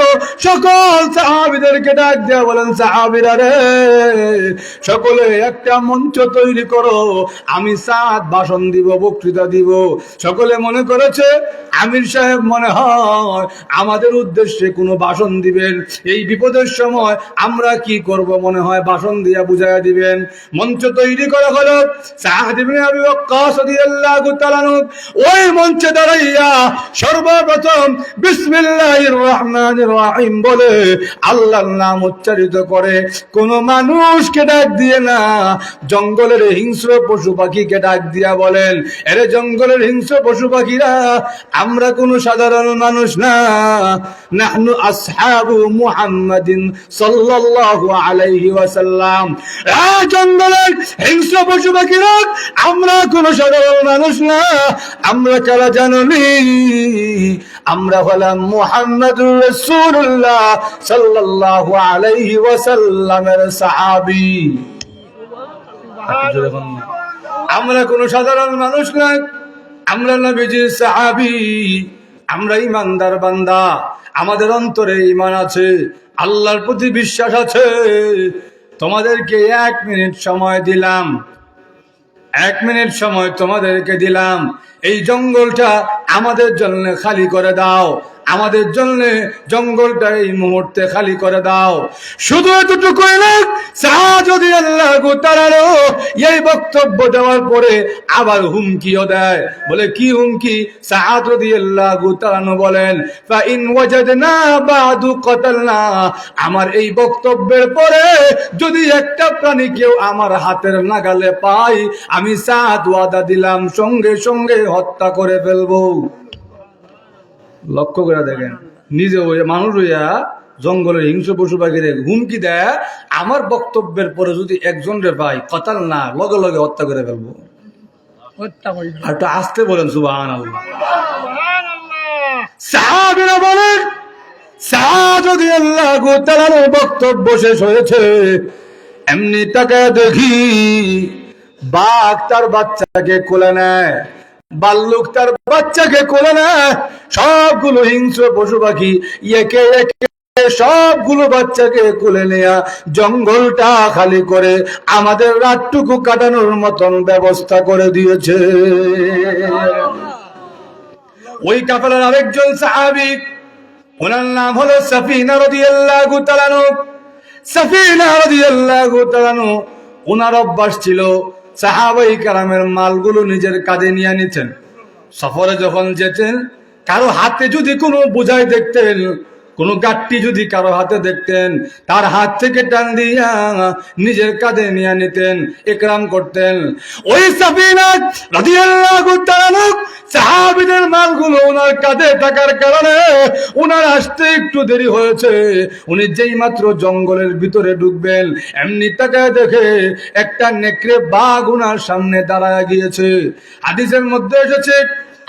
সকল সাহাবীদেরকে ডাক দিয়ে বলেন, সাহাবীরা রে, সকলে একটা মঞ্চ তৈরি করো, আমি সাদ ভাষণ দিব, বক্তৃতা দিব। সকলে মনে করেছে আমির সাহেব মনে হয় আমাদের উদ্দেশ্যে কোনো ভাষণ দিবেন, এই বিপদের সময় আমরা কি করব মনে হয় ভাষণ দিয়া বুঝাইয়া দিবেন। মঞ্চ তৈরি করা হলো। সাদ ইবনে আবি ওয়াক্কাস রাদিয়াল্লাহু তাআলা ওই মঞ্চে দাঁড়াইয়া সর্বপ্রথম বিসমিল্লাহির রহমানির রহিম বলে আল্লাহর নাম উচ্চারিত করে, কোন মানুষকে ডাক দিয়ে না, জঙ্গলের হিংস্র পশু পাখিকে ডাক দিয়া বলেন, এরে জঙ্গলের হিংস্র পশু পাখিরা, আমরা কোনো সাধারণ মানুষ না, নাহনু আসহাবু মুহাম্মাদিন সাল্লাল্লাহু আলাইহি ওয়াসাল্লাম। জঙ্গলের হিংস্র পশু পাখিরা, আমরা কোন সাধারণ মানুষ না, আমরা কারা জানি? আমরা হলাম মুহাম্মাদুর রাসূলুল্লাহ সাল্লাল্লাহু আলাইহি ওয়াসাল্লামের সাহাবী। আমরা কোন সাধারণ মানুষ না, আমরা নবীজির সাহাবী, আমরা ঈমানদার বান্দা, আমাদের অন্তরে ঈমান আছে, আল্লাহর প্রতি বিশ্বাস আছে। তোমাদেরকে 1 মিনিট সময় দিলাম, 1 মিনিট সময় তোমাদেরকে দিলাম, এই জঙ্গলটা আমাদের জন্য খালি করে দাও, আমাদের জন্য জঙ্গলটা এই মুহূর্তে খালি করে দাও। শুধু এতটুকুই না, সাদ রাদিয়াল্লাহু তাআলা এই বক্তব্য দেওয়ার পরে আবার হুমকিও দেয়। বলে কি হুমকি? সাদ রাদিয়াল্লাহু তাআলা বলেন, ফা ইন ওয়াজাদনা বাদু কাতালনা, আমার এই বক্তব্যের পরে যদি একটা প্রাণী কেউ আমার হাতের নাগালে পাই, আমি সাদ ওয়াদা দিলাম সঙ্গে সঙ্গে হত্যা করে ফেলবো। লক্ষ্য করে দেখেন, নিজে হইয়া মানুষ হইয়া জঙ্গলের হিংস্র পশু পাখির হুমকি দেয়, আমার বক্তব্যের পরে যদি একজন রে পাই কাতাল না, লগে লগে হত্যা করে ফেলবো। আর তো আসতে বলেন সুবহানাল্লাহ। সাহাবীরা বলেন, সাদ রাদিয়াল্লাহু তাআলার বক্তব্য শেষ হয়েছে, এমনি তাকায় দেখি বাঘ তার বাচ্চাকে কোলে নেয়, বাল্লুক তার বাচ্চাকে কোলে নেয়, সবগুলো হিংস্র পশু পাখি একে একে সবগুলো বাচ্চাকে কোলে নেয়া জঙ্গলটা খালি করে আমাদের রাতটুকু কাটানোর মতন ব্যবস্থা করে দিয়েছে। ওই কাফেলার আরেকজন সাহাবী, ওনার নাম হলো সাফিনা রাদিয়াল্লাহু তাআলা। সাফিনা রাদিয়াল্লাহু তাআলা, ওনার অভ্যাস ছিল সাহাবায়ে কেরামের মালগুলো নিজের কাঁধে নিয়ে নিতেন। সফরে যখন যেতেন, কারো হাতে যদি কোনো বোঝাই দেখতেন, কোনো গাট্টি যদি কারো হাতে দেখতেন, তার হাত থেকে টান দিয়া নিজের কাঁধে নিয়ে নিতেন, ইকরাম করতেন। ওই সাফিনা রাদিয়াল্লাহু তাআলা সাহাবীদের মালগুলো ওনার কাঁধে থাকার কারণে ওনার আসতে একটু দেরি হয়েছে। উনি যেই মাত্র জঙ্গলের ভিতরে ঢুকবেন, এমনি তাকায় দেখে একটা নেকড়ে বাঘ ওনার সামনে দাঁড়ায় গিয়েছে। হাদিসের মধ্যে এসেছে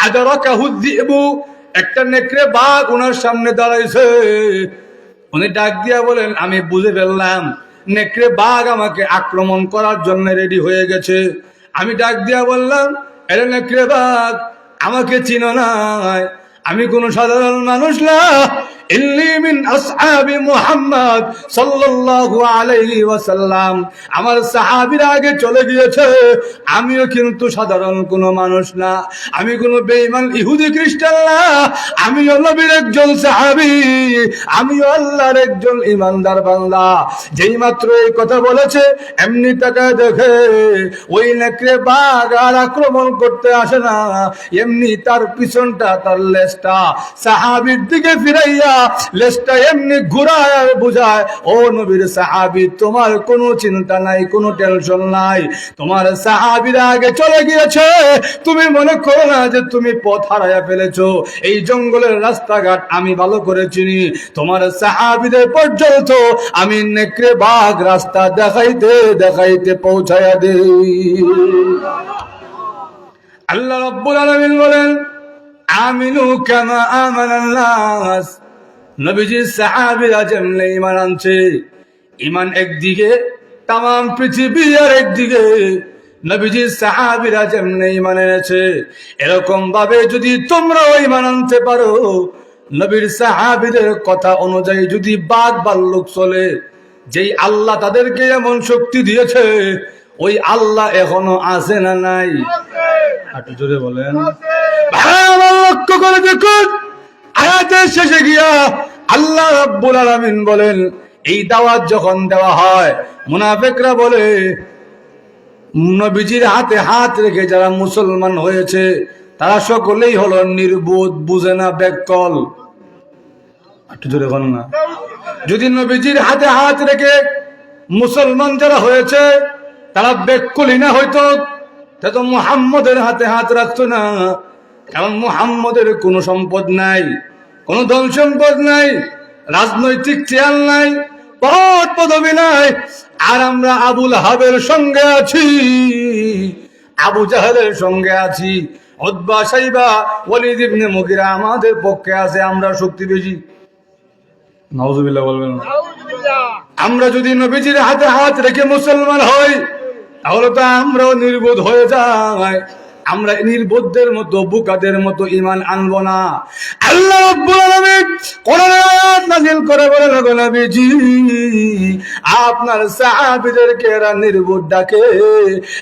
আদরাকাহু যিবু, একটা নেকড়ে বাঘ ওনার সামনে দাঁড়াইছে। উনি ডাক দিয়া বলেন, আমি বুঝে ফেললাম নেকড়ে বাঘ আমাকে আক্রমণ করার জন্য রেডি হয়ে গেছে। আমি ডাক দিয়া বললাম, এরে নেকড়ে বাঘ, আমাকে চিনো না, আমি কোন সাধারণ মানুষ না, ইন্নী মিন আসহাবি মুহাম্মদ সাল্লাল্লাহু আলাইহি ওয়াসাল্লাম, আমার সাহাবীরা আগে চলে গিয়েছে, আমিও কিন্তু সাধারণ কোনো মানুষ না, আমি কোনো বেঈমান ইহুদি খ্রিস্টান না, আমিও নবীর একজন সাহাবী, আমিও আল্লাহর একজন ইমানদার বান্দা। যেই মাত্র এই কথা বলেছে, এমনি তাকায় দেখে ওই নেকড়ে বাঘ আর আক্রমণ করতে আসে না, এমনি তার পিছনটা, তার লেজটা সাহাবীর দিকে ফিরাইয়া লেজটা এমনি ঘুরায় আর বুঝায়, ও নবীর সাহাবী, তোমার কোনো চিন্তা নাই, কোনো টেনশন নাই, তোমার সাহাবীরা আগে চলে গিয়েছে, তুমি মনে করো না যে তুমি পথ হারাইয়া ফেলেছো। এই জঙ্গলের রাস্তাঘাট আমি ভালো করে চিনি, তোমার সাহাবীদের পর্যন্ত আমি নেকড়ে বাঘ রাস্তা দেখাইতে দেখাইতে পৌঁছায়া দেই। আল্লাহ রাব্বুল আলামিন বলেন, আমিনু কামা আমানান নাস, নবীজির সাহাবীরা যেমনি ঈমান আনছে, ঈমান একদিকে, তাম পৃথিবী আর একদিকে, নবীজির সাহাবীরা যেমনি ঈমান এনেছে, এরকম ভাবে যদি তোমরাও ঈমান আনতে পারো, নবীর সাহাবীদের কথা অনুযায়ী যদি বাঘ ভাল্লুক চলে, যেই আল্লাহ তাদেরকে এমন শক্তি দিয়েছে, ওই আল্লাহ এখনো আছে না নাই? একটু জোরে বলেন। লক্ষ্য করে দেখুন, আয়াতের শেষে গিয়া আল্লাহ রাব্বুল আলামিন বলেন, এই দাওয়াত যখন দেওয়া হয়, মুনাফিকরা বলে, নবীজির হাতে হাত রেখে যারা মুসলমান হয়েছে তারা সকলেই হলো নির্বোধ, বুঝে না, ব্যাককল। একটু জোরে বলেন না। যদি নবীজির হাতে হাত রেখে মুসলমান যারা হয়েছে তারা ব্যাককলই না হইতো, তা তো মুহাম্মদের হাতে হাত রাখতো না, কারণ মুহাম্মদের কোনো সম্পদ নাই, কোনো ধন সম্পদ নাই, রাজনৈতিক চেয়ার নাই, পদ পদবি নাই, আর আমরা আবুল হাবের সঙ্গে আছি, আবু জাহেলের সঙ্গে আছি, উতবা, শাইবা, ওয়ালিদ ইবনে মুগিরা আমাদের পক্ষে আছে, আমরা শক্তি বেশি। নাউজুবিল্লাহ বলবেন না। আমরা যদি নবীজির হাতে হাত রেখে মুসলমান হই, তাহলে তো আমরাও নির্বোধ হয়ে যাই, আমরা নির্বোধদের মতো বোকাদের মতো ঈমান আনবো না। আল্লাহ রাব্বুল আলামিন কোরআনের আয়াত নাযিল করে বলেন, গো নবীজি আপনার সাহাবীদেরকে এরা নির্বোধ ডাকে,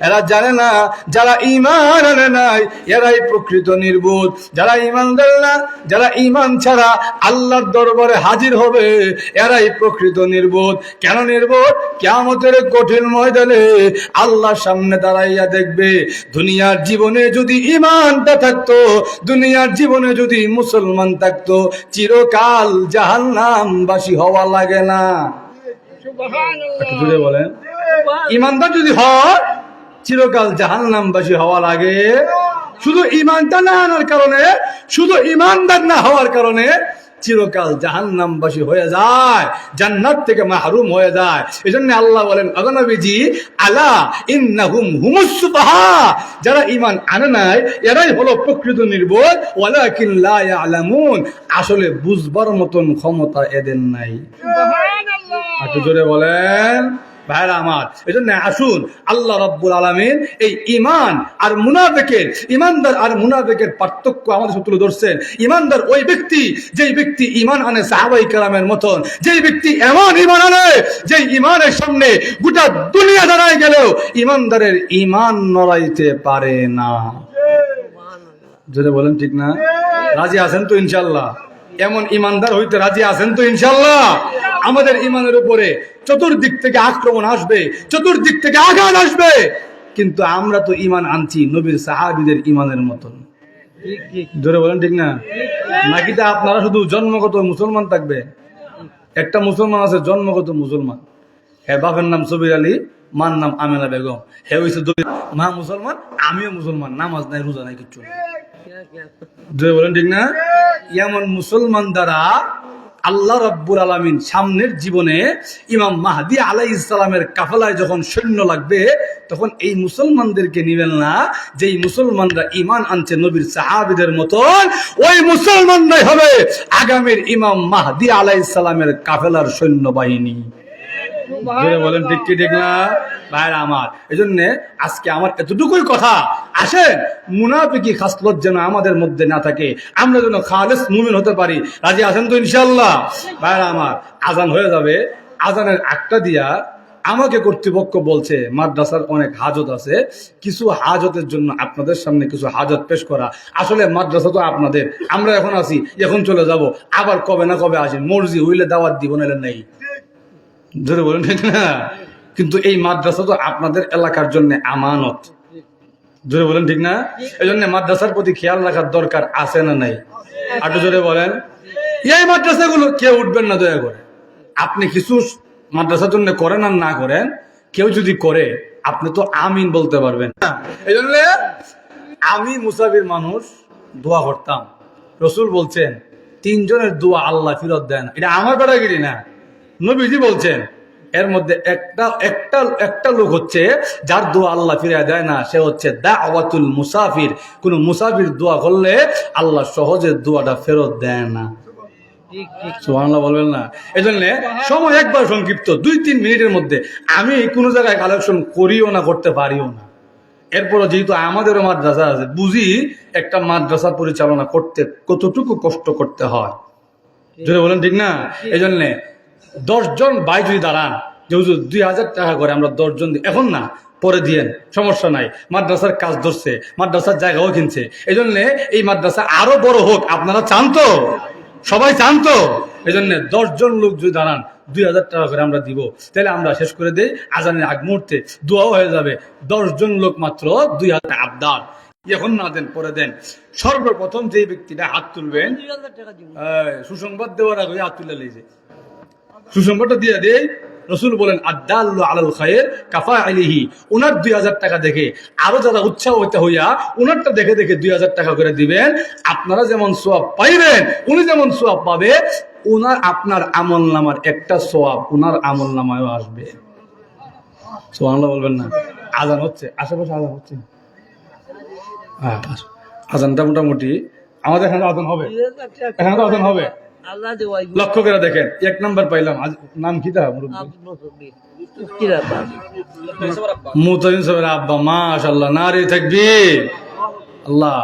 এরা জানে না যারা ঈমান আনে নাই এরাই প্রকৃত নির্বোধ। যারা ঈমানদার না, যারা ঈমান ছাড়া আল্লাহর দরবারে হাজির হবে এরাই প্রকৃত নির্বোধ। কেন নির্বোধ? কিয়ামতের কঠিন ময়দানে আল্লাহর সামনে দাঁড়াইয়া দেখবে, দুনিয়ার জীবনে যদি ঈমানটা থাকতো, দুনিয়ার জীবনে যদি মুসলমান থাকতো, চিরকাল জাহান্নামবাসী হওয়া লাগে না। সুবহানাল্লাহ বলেন, ঈমানদার যদি হয় চিরকাল জাহান্নামবাসী হওয়া লাগে। শুধু ঈমানটা না আনার কারণে, শুধু ঈমানদার না হওয়ার কারণে চিরকাল জাহান্নামবাসী হয়ে যায়, জান্নাত থেকে মাহরুম হয়ে যায়। এজন্য আল্লাহ বলেন, ওগো নবীজি আলা ইন্নাহুম হুমুস সুফাহা, যারা ঈমান আনে নাই এরাই হলো প্রকৃত নির্বোধ, ওয়ালাকিন লা ইয়ালামুন, আসলে বুঝবার মতন ক্ষমতা এদের নাই। সুবহানাল্লাহ, একটু জোরে বলেন ভাইরা আমার। এজন্য আসুন আল্লাহ রাব্বুল আলামিন এই ঈমান আর মুনাফিকের, ঈমানদার আর মুনাফিকের পার্থক্য আমাদের সাথে তুলে ধরছেন। ঈমানদার ওই ব্যক্তি যেই ব্যক্তি ঈমান আনে সাহাবায়ে কেরামের মতন, যেই ব্যক্তি এমন ঈমান আনে যেই ঈমানের সামনে গোটা দুনিয়া দাঁড়ায় গেলেও ঈমানদারের ঈমান নড়াইতে পারে না। জোরে বলেন ঠিক না? রাজি আছেন তো ইনশাআল্লাহ? এমন ঈমানদার হইতে রাজি আছেন তো ইনশাআল্লাহ? আমাদের ঈমানের উপরে চতুর্দিক থেকে আক্রমণ আসবে, চতুর্দিক থেকে আঘাত আসবে, কিন্তু আমরা তো ঈমান আনছি নবীর সাহাবীদের ঈমানের মতন। জোরে বলেন ঠিক না? নাকি তা আপনারা শুধু জন্মগত মুসলমান থাকবে? একটা মুসলমান আছে জন্মগত মুসলমান, হে বাপের নাম সবির আলী, মার নাম আমেনা বেগম, হে হইছে মা মুসলমান, আমিও মুসলমান, নামাজ নাই রোজা নাই কিচ্ছু নাই। জোরে বলেন ঠিক না? এমন মুসলমান দ্বারা আল্লাহ রাব্বুল আলামিন সামনের জীবনে ইমাম মাহদী আলাইহিস সালামের কাফেলায় যখন সৈন্য লাগবে, তখন এই মুসলমানদেরকে নিবেন না যেই মুসলমানরা ঈমান আনছে নবীর সাহাবীদের মতন, ওই মুসলমানরাই হবে আগামীর ইমাম মাহদী আলাইহিস সালামের কাফেলার সৈন্যবাহিনী। বলেন ঠিক কি ঠিক না ভাইরা আমার? এজন্য আজকে আমার এতটুকুই কথা, আসেন মুনাফিকি খাসলত যেন আমাদের মধ্যে না থাকে, আমরা যেন খালেস মুমিন হতে পারি। রাজি আছেন তো ইনশাআল্লাহ? ভাইরা আমার, আজান হয়ে যাবে, আজানের একটা দিয়া আমাকে কর্তৃপক্ষ বলছে মাদ্রাসার অনেক হাজত আছে, কিছু হাজতের জন্য আপনাদের সামনে কিছু হাজত পেশ করা। আসলে মাদ্রাসা তো আপনাদের, আমরা এখন আছি, এখন চলে যাব, আবার কবে না কবে আসি, মর্জি হইলে দাওয়াত দিব, নাইলে নেই। জোরে বলেন ঠিক না? কিন্তু এই মাদ্রাসা তো আপনাদের এলাকার জন্য আমানত। জোরে বলেন ঠিক না? এই জন্য মাদ্রাসার প্রতি খেয়াল রাখার দরকার আছে না নাই? আরো জোরে বলেন। এই মাদ্রাসাগুলো কেউ উঠবেন না দয়া করে। আপনি কিছু মাদ্রাসার জন্য করেন আর না করেন, কেউ যদি করে আপনি তো আমিন বলতে পারবেন না। এই জন্য আমি মুসাফির মানুষ দোয়া করতাম, রসুল বলছেন 3 জনের দোয়া আল্লাহ ফিরত দেন। এটা আমার বেড়াগিরি না, নবীজি বলছেন। এর মধ্যে একটা লোক হচ্ছে যার দোয়া আল্লাহ ফিরিয়ে দেয় না, সে হচ্ছে দাওয়াতুল মুসাফির। কোন মুসাফির দোয়া করলে আল্লাহ সহজে দোয়াটা ফেরত দেয় না। সুবহানাল্লাহ বলবেন না? এই জন্য সময় একবার সংক্ষিপ্ত, 2-3 মিনিটের মধ্যে আমি কোনো জায়গায় কালেকশন করিও না, করতে পারিও না। এরপরও যেহেতু আমাদেরও মাদ্রাসা আছে, বুঝি একটা মাদ্রাসা পরিচালনা করতে কতটুকু কষ্ট করতে হয়। যদি বলেন ঠিক না? এই জন্যে 10 জন ভাই যদি দাঁড়ান যে হুজুর 2000 টাকা করে আমরা 10 জন দিই, এখন না পরে দিয়েন, সমস্যা নাই, মাদ্রাসার কাজ ধরছে, মাদ্রাসার জায়গাও কিনছে। এই জন্যে এই মাদ্রাসা আরো বড় হোক, আপনারা চান তো? সবাই চান তো? এই জন্য 10 জন লোক যদি দাঁড়ান 2000 টাকা করে আমরা দিব, তাহলে আমরা শেষ করে দেই, আজানের আগ মুহূর্তে দোয়াও হয়ে যাবে। 10 জন লোক মাত্র 2000 আবদার, এখন না দেন পরে দেন। সর্বপ্রথম যে ব্যক্তিটা হাত তুলবেন, সুসংবাদ দেওয়ার আগে হাত তুলে লেগে সুসংবাদটা দিয়ে দেয়। রসুল বলেন আদাল্লু আলাল খায়র কাফাইলিহি, উনার 2000 টাকা দেখে আরো যারা উৎসাহ হইতে হইয়া উনারটা দেখে দেখে 2000 টাকা করে দিবেন। আপনারা যেমন সওয়াব পাইবেন, উনি যেমন সওয়াব পাবে, উনার আপনার আমল নামার একটা সওয়াব উনার আমল নামায়ও আসবে। সুবহানাল্লাহ বলবেন না? আজান হচ্ছে, আশেপাশে আজান হচ্ছে, আজানটা মোটামুটি আমাদের এখানে আজান হবে, এখানে তো আজান হবে। লক্ষ্য করে দেখেন, 1 নাম্বার পাইলাম। নাম কি তা? মুতাহিন সাহেবের আব্বা, মাশাআল্লাহ, নারী তাকবীর। আল্লাহ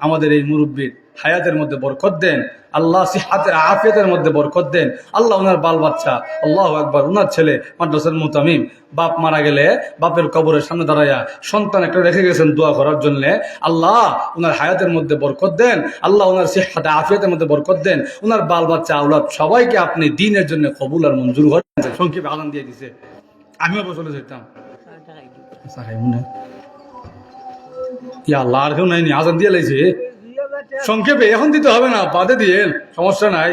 আমাদের এই মুরব্বীর হায়াতের মধ্যে বরকত দেন, আল্লাহ সিহাতের আফিয়াতের মধ্যে বরকত দেন। আল্লাহ ওনার বাল বাচ্চা, আল্লাহু আকবার, ওনার ছেলে মাদ্রাসার মুতামিম, বাপ মারা গেলে বাপের কবরের সামনে দাঁড়াইয়া সন্তান একটা রেখে গেছেন দোয়া করার জন্য। আল্লাহ ওনার হায়াতের মধ্যে বরকত দেন, আল্লাহ ওনার সিহাতে আফিয়াতের মধ্যে বরকত দেন, ওনার বাল বাচ্চা আওলাদ সবাইকে আপনি দিনের জন্য কবুল আর মঞ্জুর করেন। সংক্ষেপে আগান দিয়ে দিছে, আমিও চলে যেতাম। আল্লাহ আর কেউ নাইনি, আজান দিয়ে লাইছে সংক্ষেপে, এখন দিতে হবে না, বাদে দিয়ে সমস্যা নাই।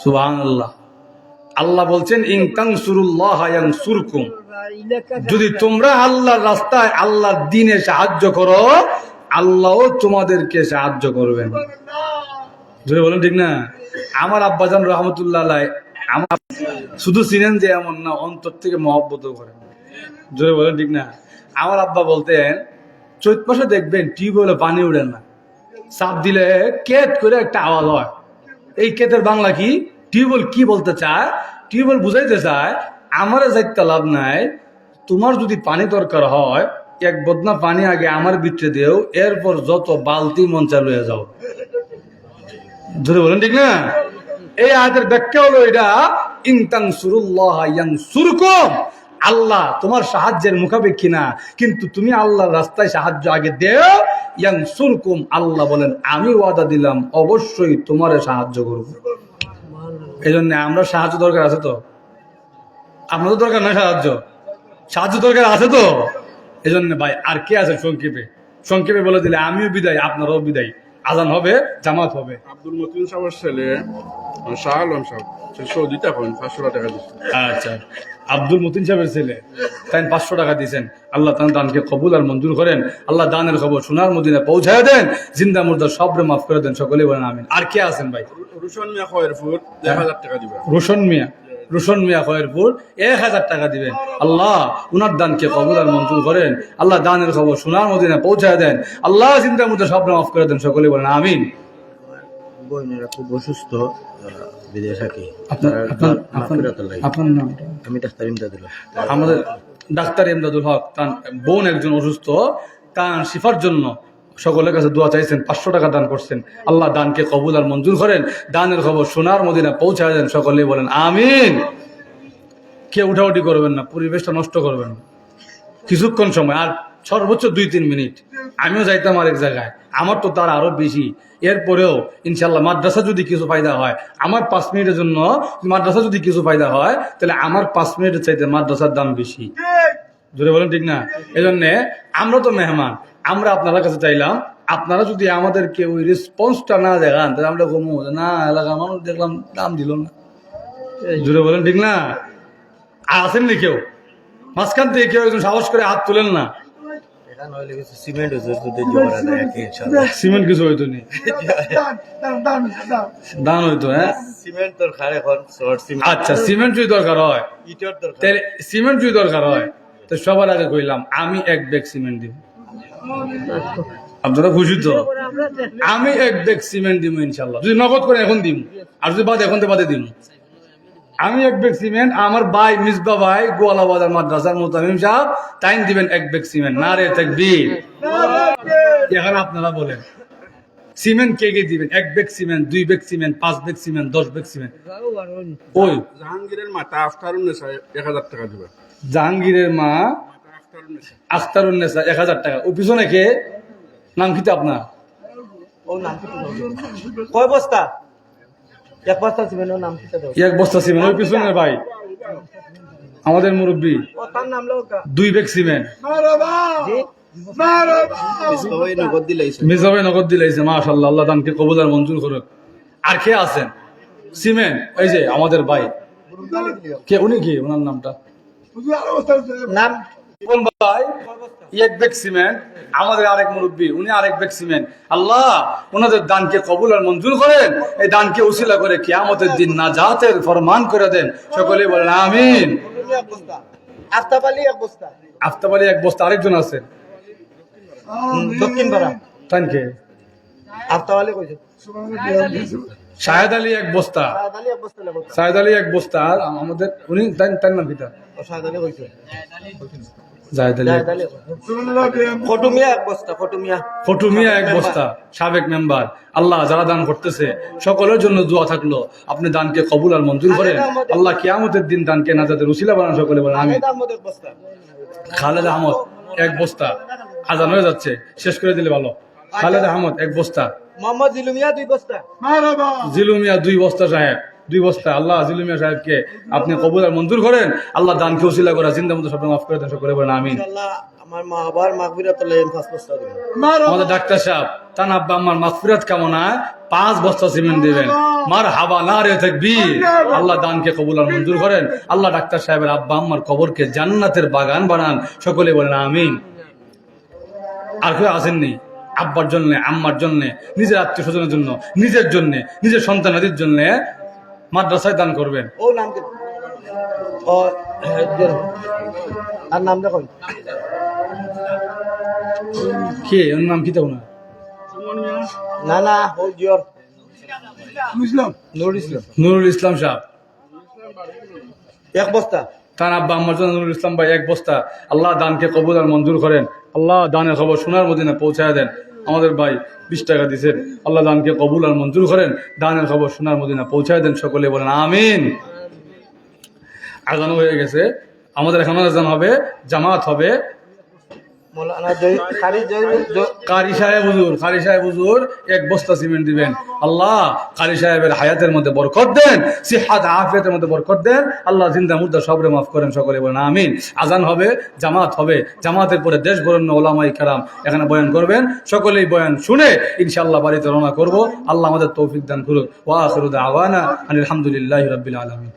সুবহানাল্লাহ। আল্লাহ বলছেন ইন তানসুরুল্লাহ ইয়ানসুরকুম, যদি তোমরা আল্লাহর রাস্তায় আল্লাহর দ্বীনে সাহায্য করো আল্লাহও তোমাদেরকে সাহায্য করবেন। যদি বলেন ঠিক না? আমার আব্বাজান রহমতুল্লাহ আলাইহি আমার শুধু চিনেন যে এমন না, অন্তর থেকে মহব্বতও করেন। যদি বলেন ঠিক না? আমার আব্বা বলতেন চৈত মাসে দেখবেন টিউবওয়েলে পানি উঠে না, চাপ দিলে কেট করে একটা আওয়াজ হয়। এই কেটের বাংলা কি? টিউবওয়েল কি বলতে চায়? টিউবওয়েল বুঝাইতে চায় আমারে যাইতে লাভ নাই, তোমার যদি পানি দরকার হয় এক বদনা পানি আগে আমার ভিতরে দেও, এরপর যত বালতি মন চালু হয়ে যাও। যদি বলেন ঠিক না? এই আয়াতের ব্যাখ্যা হলো এটা, ইন তানসুরুল্লাহ ইয়ানসুরকুম, আল্লাহ তোমার সাহায্যের মুখাপেক্ষী না, কিন্তু তুমি আল্লাহর রাস্তায় সাহায্য আগে দেও। ইয়ানসুরকুম, আল্লাহ বলেন আমি ওয়াদা দিলাম অবশ্যই তোমারে সাহায্য করব। এই জন্য আমরা সাহায্য দরকার আছে তো? আপনাদের দরকার না সাহায্য? সাহায্য দরকার আছে তো? এই জন্য ভাই আর কে আছে সংক্ষেপে সংক্ষেপে বলে দিলে আমিও বিদায়, আপনারাও বিদায়। আজান হবে, জামাত হবে। আব্দুল মতিন সাহেবের ছেলে শাহ আলম সাহেব সৌদিতে এখন 500 টাকা দিচ্ছে। আচ্ছা, আব্দুল মতিন সাহেবের ছেলে তাই 500 টাকা দিয়েছেন। আল্লাহ তার দানকে কবুল আর মঞ্জুর করেন। আল্লাহ দানের খবর সোনার মদিনায় পৌঁছায় দেন, জিন্দা মুর্দা সবরে মাফ করে দেন। সকলেই বলেন আমিন। আর কে আছেন ভাই? রুশন মিয়া খয়েরপুর 1000 টাকা দিবে। রোশন মিয়া খয়েরপুর 1000 টাকা দিবেন। আল্লাহ উনার দানকে কবুল আর মঞ্জুর করেন। আল্লাহ দানের খবর সোনার মদিনায় পৌঁছায় দেন। আল্লাহ জিন্দা মুর্দা সবরে মাফ করে দেন। সকলেই বলেন আমিন। বোনেরা খুব অসুস্থ, বিদেশে থাকি। আপনার নামটা? আমি ডাক্তার ইমদাদুল্লাহ। আমাদের ডাক্তার ইমদাদুল হক, তার বোন একজন অসুস্থ, তার শিফার জন্য সকলের কাছে দোয়া চাইছেন, 500 টাকা দান করছেন। আল্লাহ দানকে কবুল আর মঞ্জুর করেন, দানের খবর সোনার মদিনা পৌঁছায় দেন। সকলেই বলেন আমিন। কে উঠাউঠি করবেন না, পরিবেশটা নষ্ট করবেন না। কিছুক্ষণ সময়, আর সর্বোচ্চ 2-3 মিনিট। আমিও যাইতাম আরেক জায়গায়, আমার তো তার আরো বেশি। এরপরেও ইনশাল্লাহ মাদ্রাসা যদি কিছু ফায়দা হয়, আমার 5 মিনিটের জন্য মাদ্রাসা যদি কিছু ফায়দা হয়, তাহলে আমার 5 মিনিটের চাইতে মাদ্রাসার দাম বেশি। জোরে বলেন ঠিক না? এই জন্যে আমরা তো মেহমান, আমরা আপনার কাছে চাইলাম, আপনারা যদি আমাদেরকে ওই রেসপন্সটা না দেখান তাহলে আমরা কমু না, এলাকার মানুষ দেখলাম দাম দিল না। জোরে বলেন ঠিক না? আর আছেন নি কেউ মাঝখান থেকে কেউ একজন সাহস করে হাত তুলেন না? সিমেন্ট কিছু হইতো নি, দান হইতো। হ্যাঁ আচ্ছা, সিমেন্ট যদি দরকার হয়, সিমেন্ট যদি দরকার হয় তো সবার আগে কইলাম আমি 1 ব্যাগ সিমেন্ট দিব। আপনারা খুশি তো? আমি 1 ব্যাগ সিমেন্ট দিব ইনশাল্লাহ। যদি নগদ করে এখন দিব, আর যদি বাদ এখন তো বাদে দিব। আমি 1 ব্যাগ সিমেন্ট, আমার ভাই মিসবা ভাই গোয়ালা বাজার মাদ্রাসার মুতামিম সাহেব তাইন দিবেন 1 ব্যাগ সিমেন্ট। নারে তাকবীর। এখন আপনারা বলেন সিমেন্ট কে কে দিবেন? 1 bag cement, 2 bag cement, 5 bag cement, 10 bag cement? ওই জাহাঙ্গীরের মাতা আফতারুন্নেসা 1000 টাকা দিবে। জাহাঙ্গীরের মা আখতারুন্নেসা 1000 টাকা। ও পিছনে কে? নাম কি আপনার? কয় বস্তা? 1 বস্তা সিমেন্ট। নাম কি? 1 বস্তা সিমেন্ট। ওই পিছনে ভাই আমাদের মুরব্বী 2 ব্যাগ সিমেন্ট। মিজাবে নগদ দিলাইছে। মাশাআল্লাহ, আল্লাহ দানকে কবুল আর মঞ্জুর করুন। আর কে আছেন? সিমেন্ট এই যে আমাদের ভাই কে, উনি কি, ওনার নামটা নাম কোন ভাই? 1 ব্যাগ সিমেন্ট। আমাদের আরেক মুরব্বী, উনি আরেক ব্যাগ সিমেন্ট। আল্লাহ ওনাদের দানকে কবুল আর মঞ্জুর করেন। এই দানকে উসিলা করে কিয়ামতের দিন নাজাতের ফরমান করে দেন। সকলেই বলেন আমিন। আফতাব আলী 1 বস্তা। আফতাব আলী 1 বস্তা। আরেকজন আছেন দক্ষিণ পাড়া। তানকে আফতাব আলী কইছে। শাহেদ আলী 1 বস্তা। আলী 1 বস্তা লাগবে। শাহেদ আলী 1 বস্তা। আর আমাদের উনি তার নাম কি? অসাধারণ হইছে জায়েদ আলী ফটো মিয়া এক বস্তা ফটো মিয়া ফটু মিয়া এক বস্তা, সাবেক মেম্বার। আল্লাহ যারা দান করতেছে সকলের জন্য দোয়া থাকলো, আপনি দানকে কবুল আর মঞ্জুর করেন। আল্লাহ কিয়ামতের দিন দানকে নাজাতের উসিলা বানান, সকলে বলেন আমিন। আহমদ এক বস্তা খালেদ আহমদ এক বস্তা, আজান হয়ে যাচ্ছে, শেষ করে দিলে ভালো। খালেদ আহমদ এক বস্তা, মোহাম্মদ জিলু মিয়া 2 বস্তা জিলু মিয়া 2 বস্তা সাহেব, 2 বস্তা। আল্লাহ জিলু মিয়া সাহেবকে আপনি কবুল আর মঞ্জুর করেন। আল্লাহ দানকে উসিলা করা জিন্দা মতো সব মাফ করে দেন, সকলে বলেন আমিন। ইনশাআল্লাহ আমার মা আবার মাগফিরাত লইন 5 বস্তা দিবেন আমাদের ডাক্তার সাহেব তান আব্বা আম্মার মাগফিরাত কামনায় 5 বস্তা সিমেন্ট দিবেন। মার হাবা না রে তাকবীর। আল্লাহ দানকে কবুল আর মঞ্জুর করেন। আল্লাহ ডাক্তার সাহেবের আব্বা আম্মার কবরকে জান্নাতের বাগান বানান, সকলে বলেন আমিন। আর কেউ আসেননি? আব্বার জন্য, আম্মার জন্য, নিজের আত্মীয় স্বজনের জন্য, নিজের জন্য, নিজের সন্তানাদির জন্য মাদ্রাসায় দান করবেন। ও নাম কি ও আর নাম দেখুন কে ওর নাম কি তখন? না না ও জিওর ইসলাম নুরুল ইসলাম নুরুল ইসলাম সাহেব, এক বস্তা তার আব্বা আম্মার জন্য নুরুল ইসলাম ভাই এক বস্তা। আল্লাহ দানকে কবুল আর মঞ্জুর করেন। আল্লাহ দানের খবর সোনার মদিনা পৌঁছায় দেন। আমাদের ভাই 20 টাকা দিচ্ছেন। আল্লাহ দানকে কবুল আর মঞ্জুর করেন, দানের খবর সোনার মদিনা পৌঁছায় দেন, সকলে বলেন আমিন। আজান হয়ে গেছে, আমাদের এখন আজান হবে, জামাত হবে। মৌলানা জয় খালি জয় কারি সাহেব হুজুর এক বস্তা সিমেন্ট দিবেন। আল্লাহ কারি সাহেবের হায়াতের মধ্যে বরকত দেন, সিহাত আফিয়াতের মধ্যে বরকত দেন। আল্লাহ জিন্দা মুর্দা সবরে মাফ করেন, সকলে বলেন আমিন। আজান হবে, জামাত হবে, জামাতের পরে দেশ বরেণ্য ওলামায়ে কেরাম এখানে বয়ান করবেন। সকলেই বয়ান শুনে ইনশাআল্লাহ বাড়িতে রওনা করব। আল্লাহ আমাদের তৌফিক দান করুক। ওয়া আখিরু দাওয়ানা আলহামদুলিল্লাহি রাব্বিল আলামিন।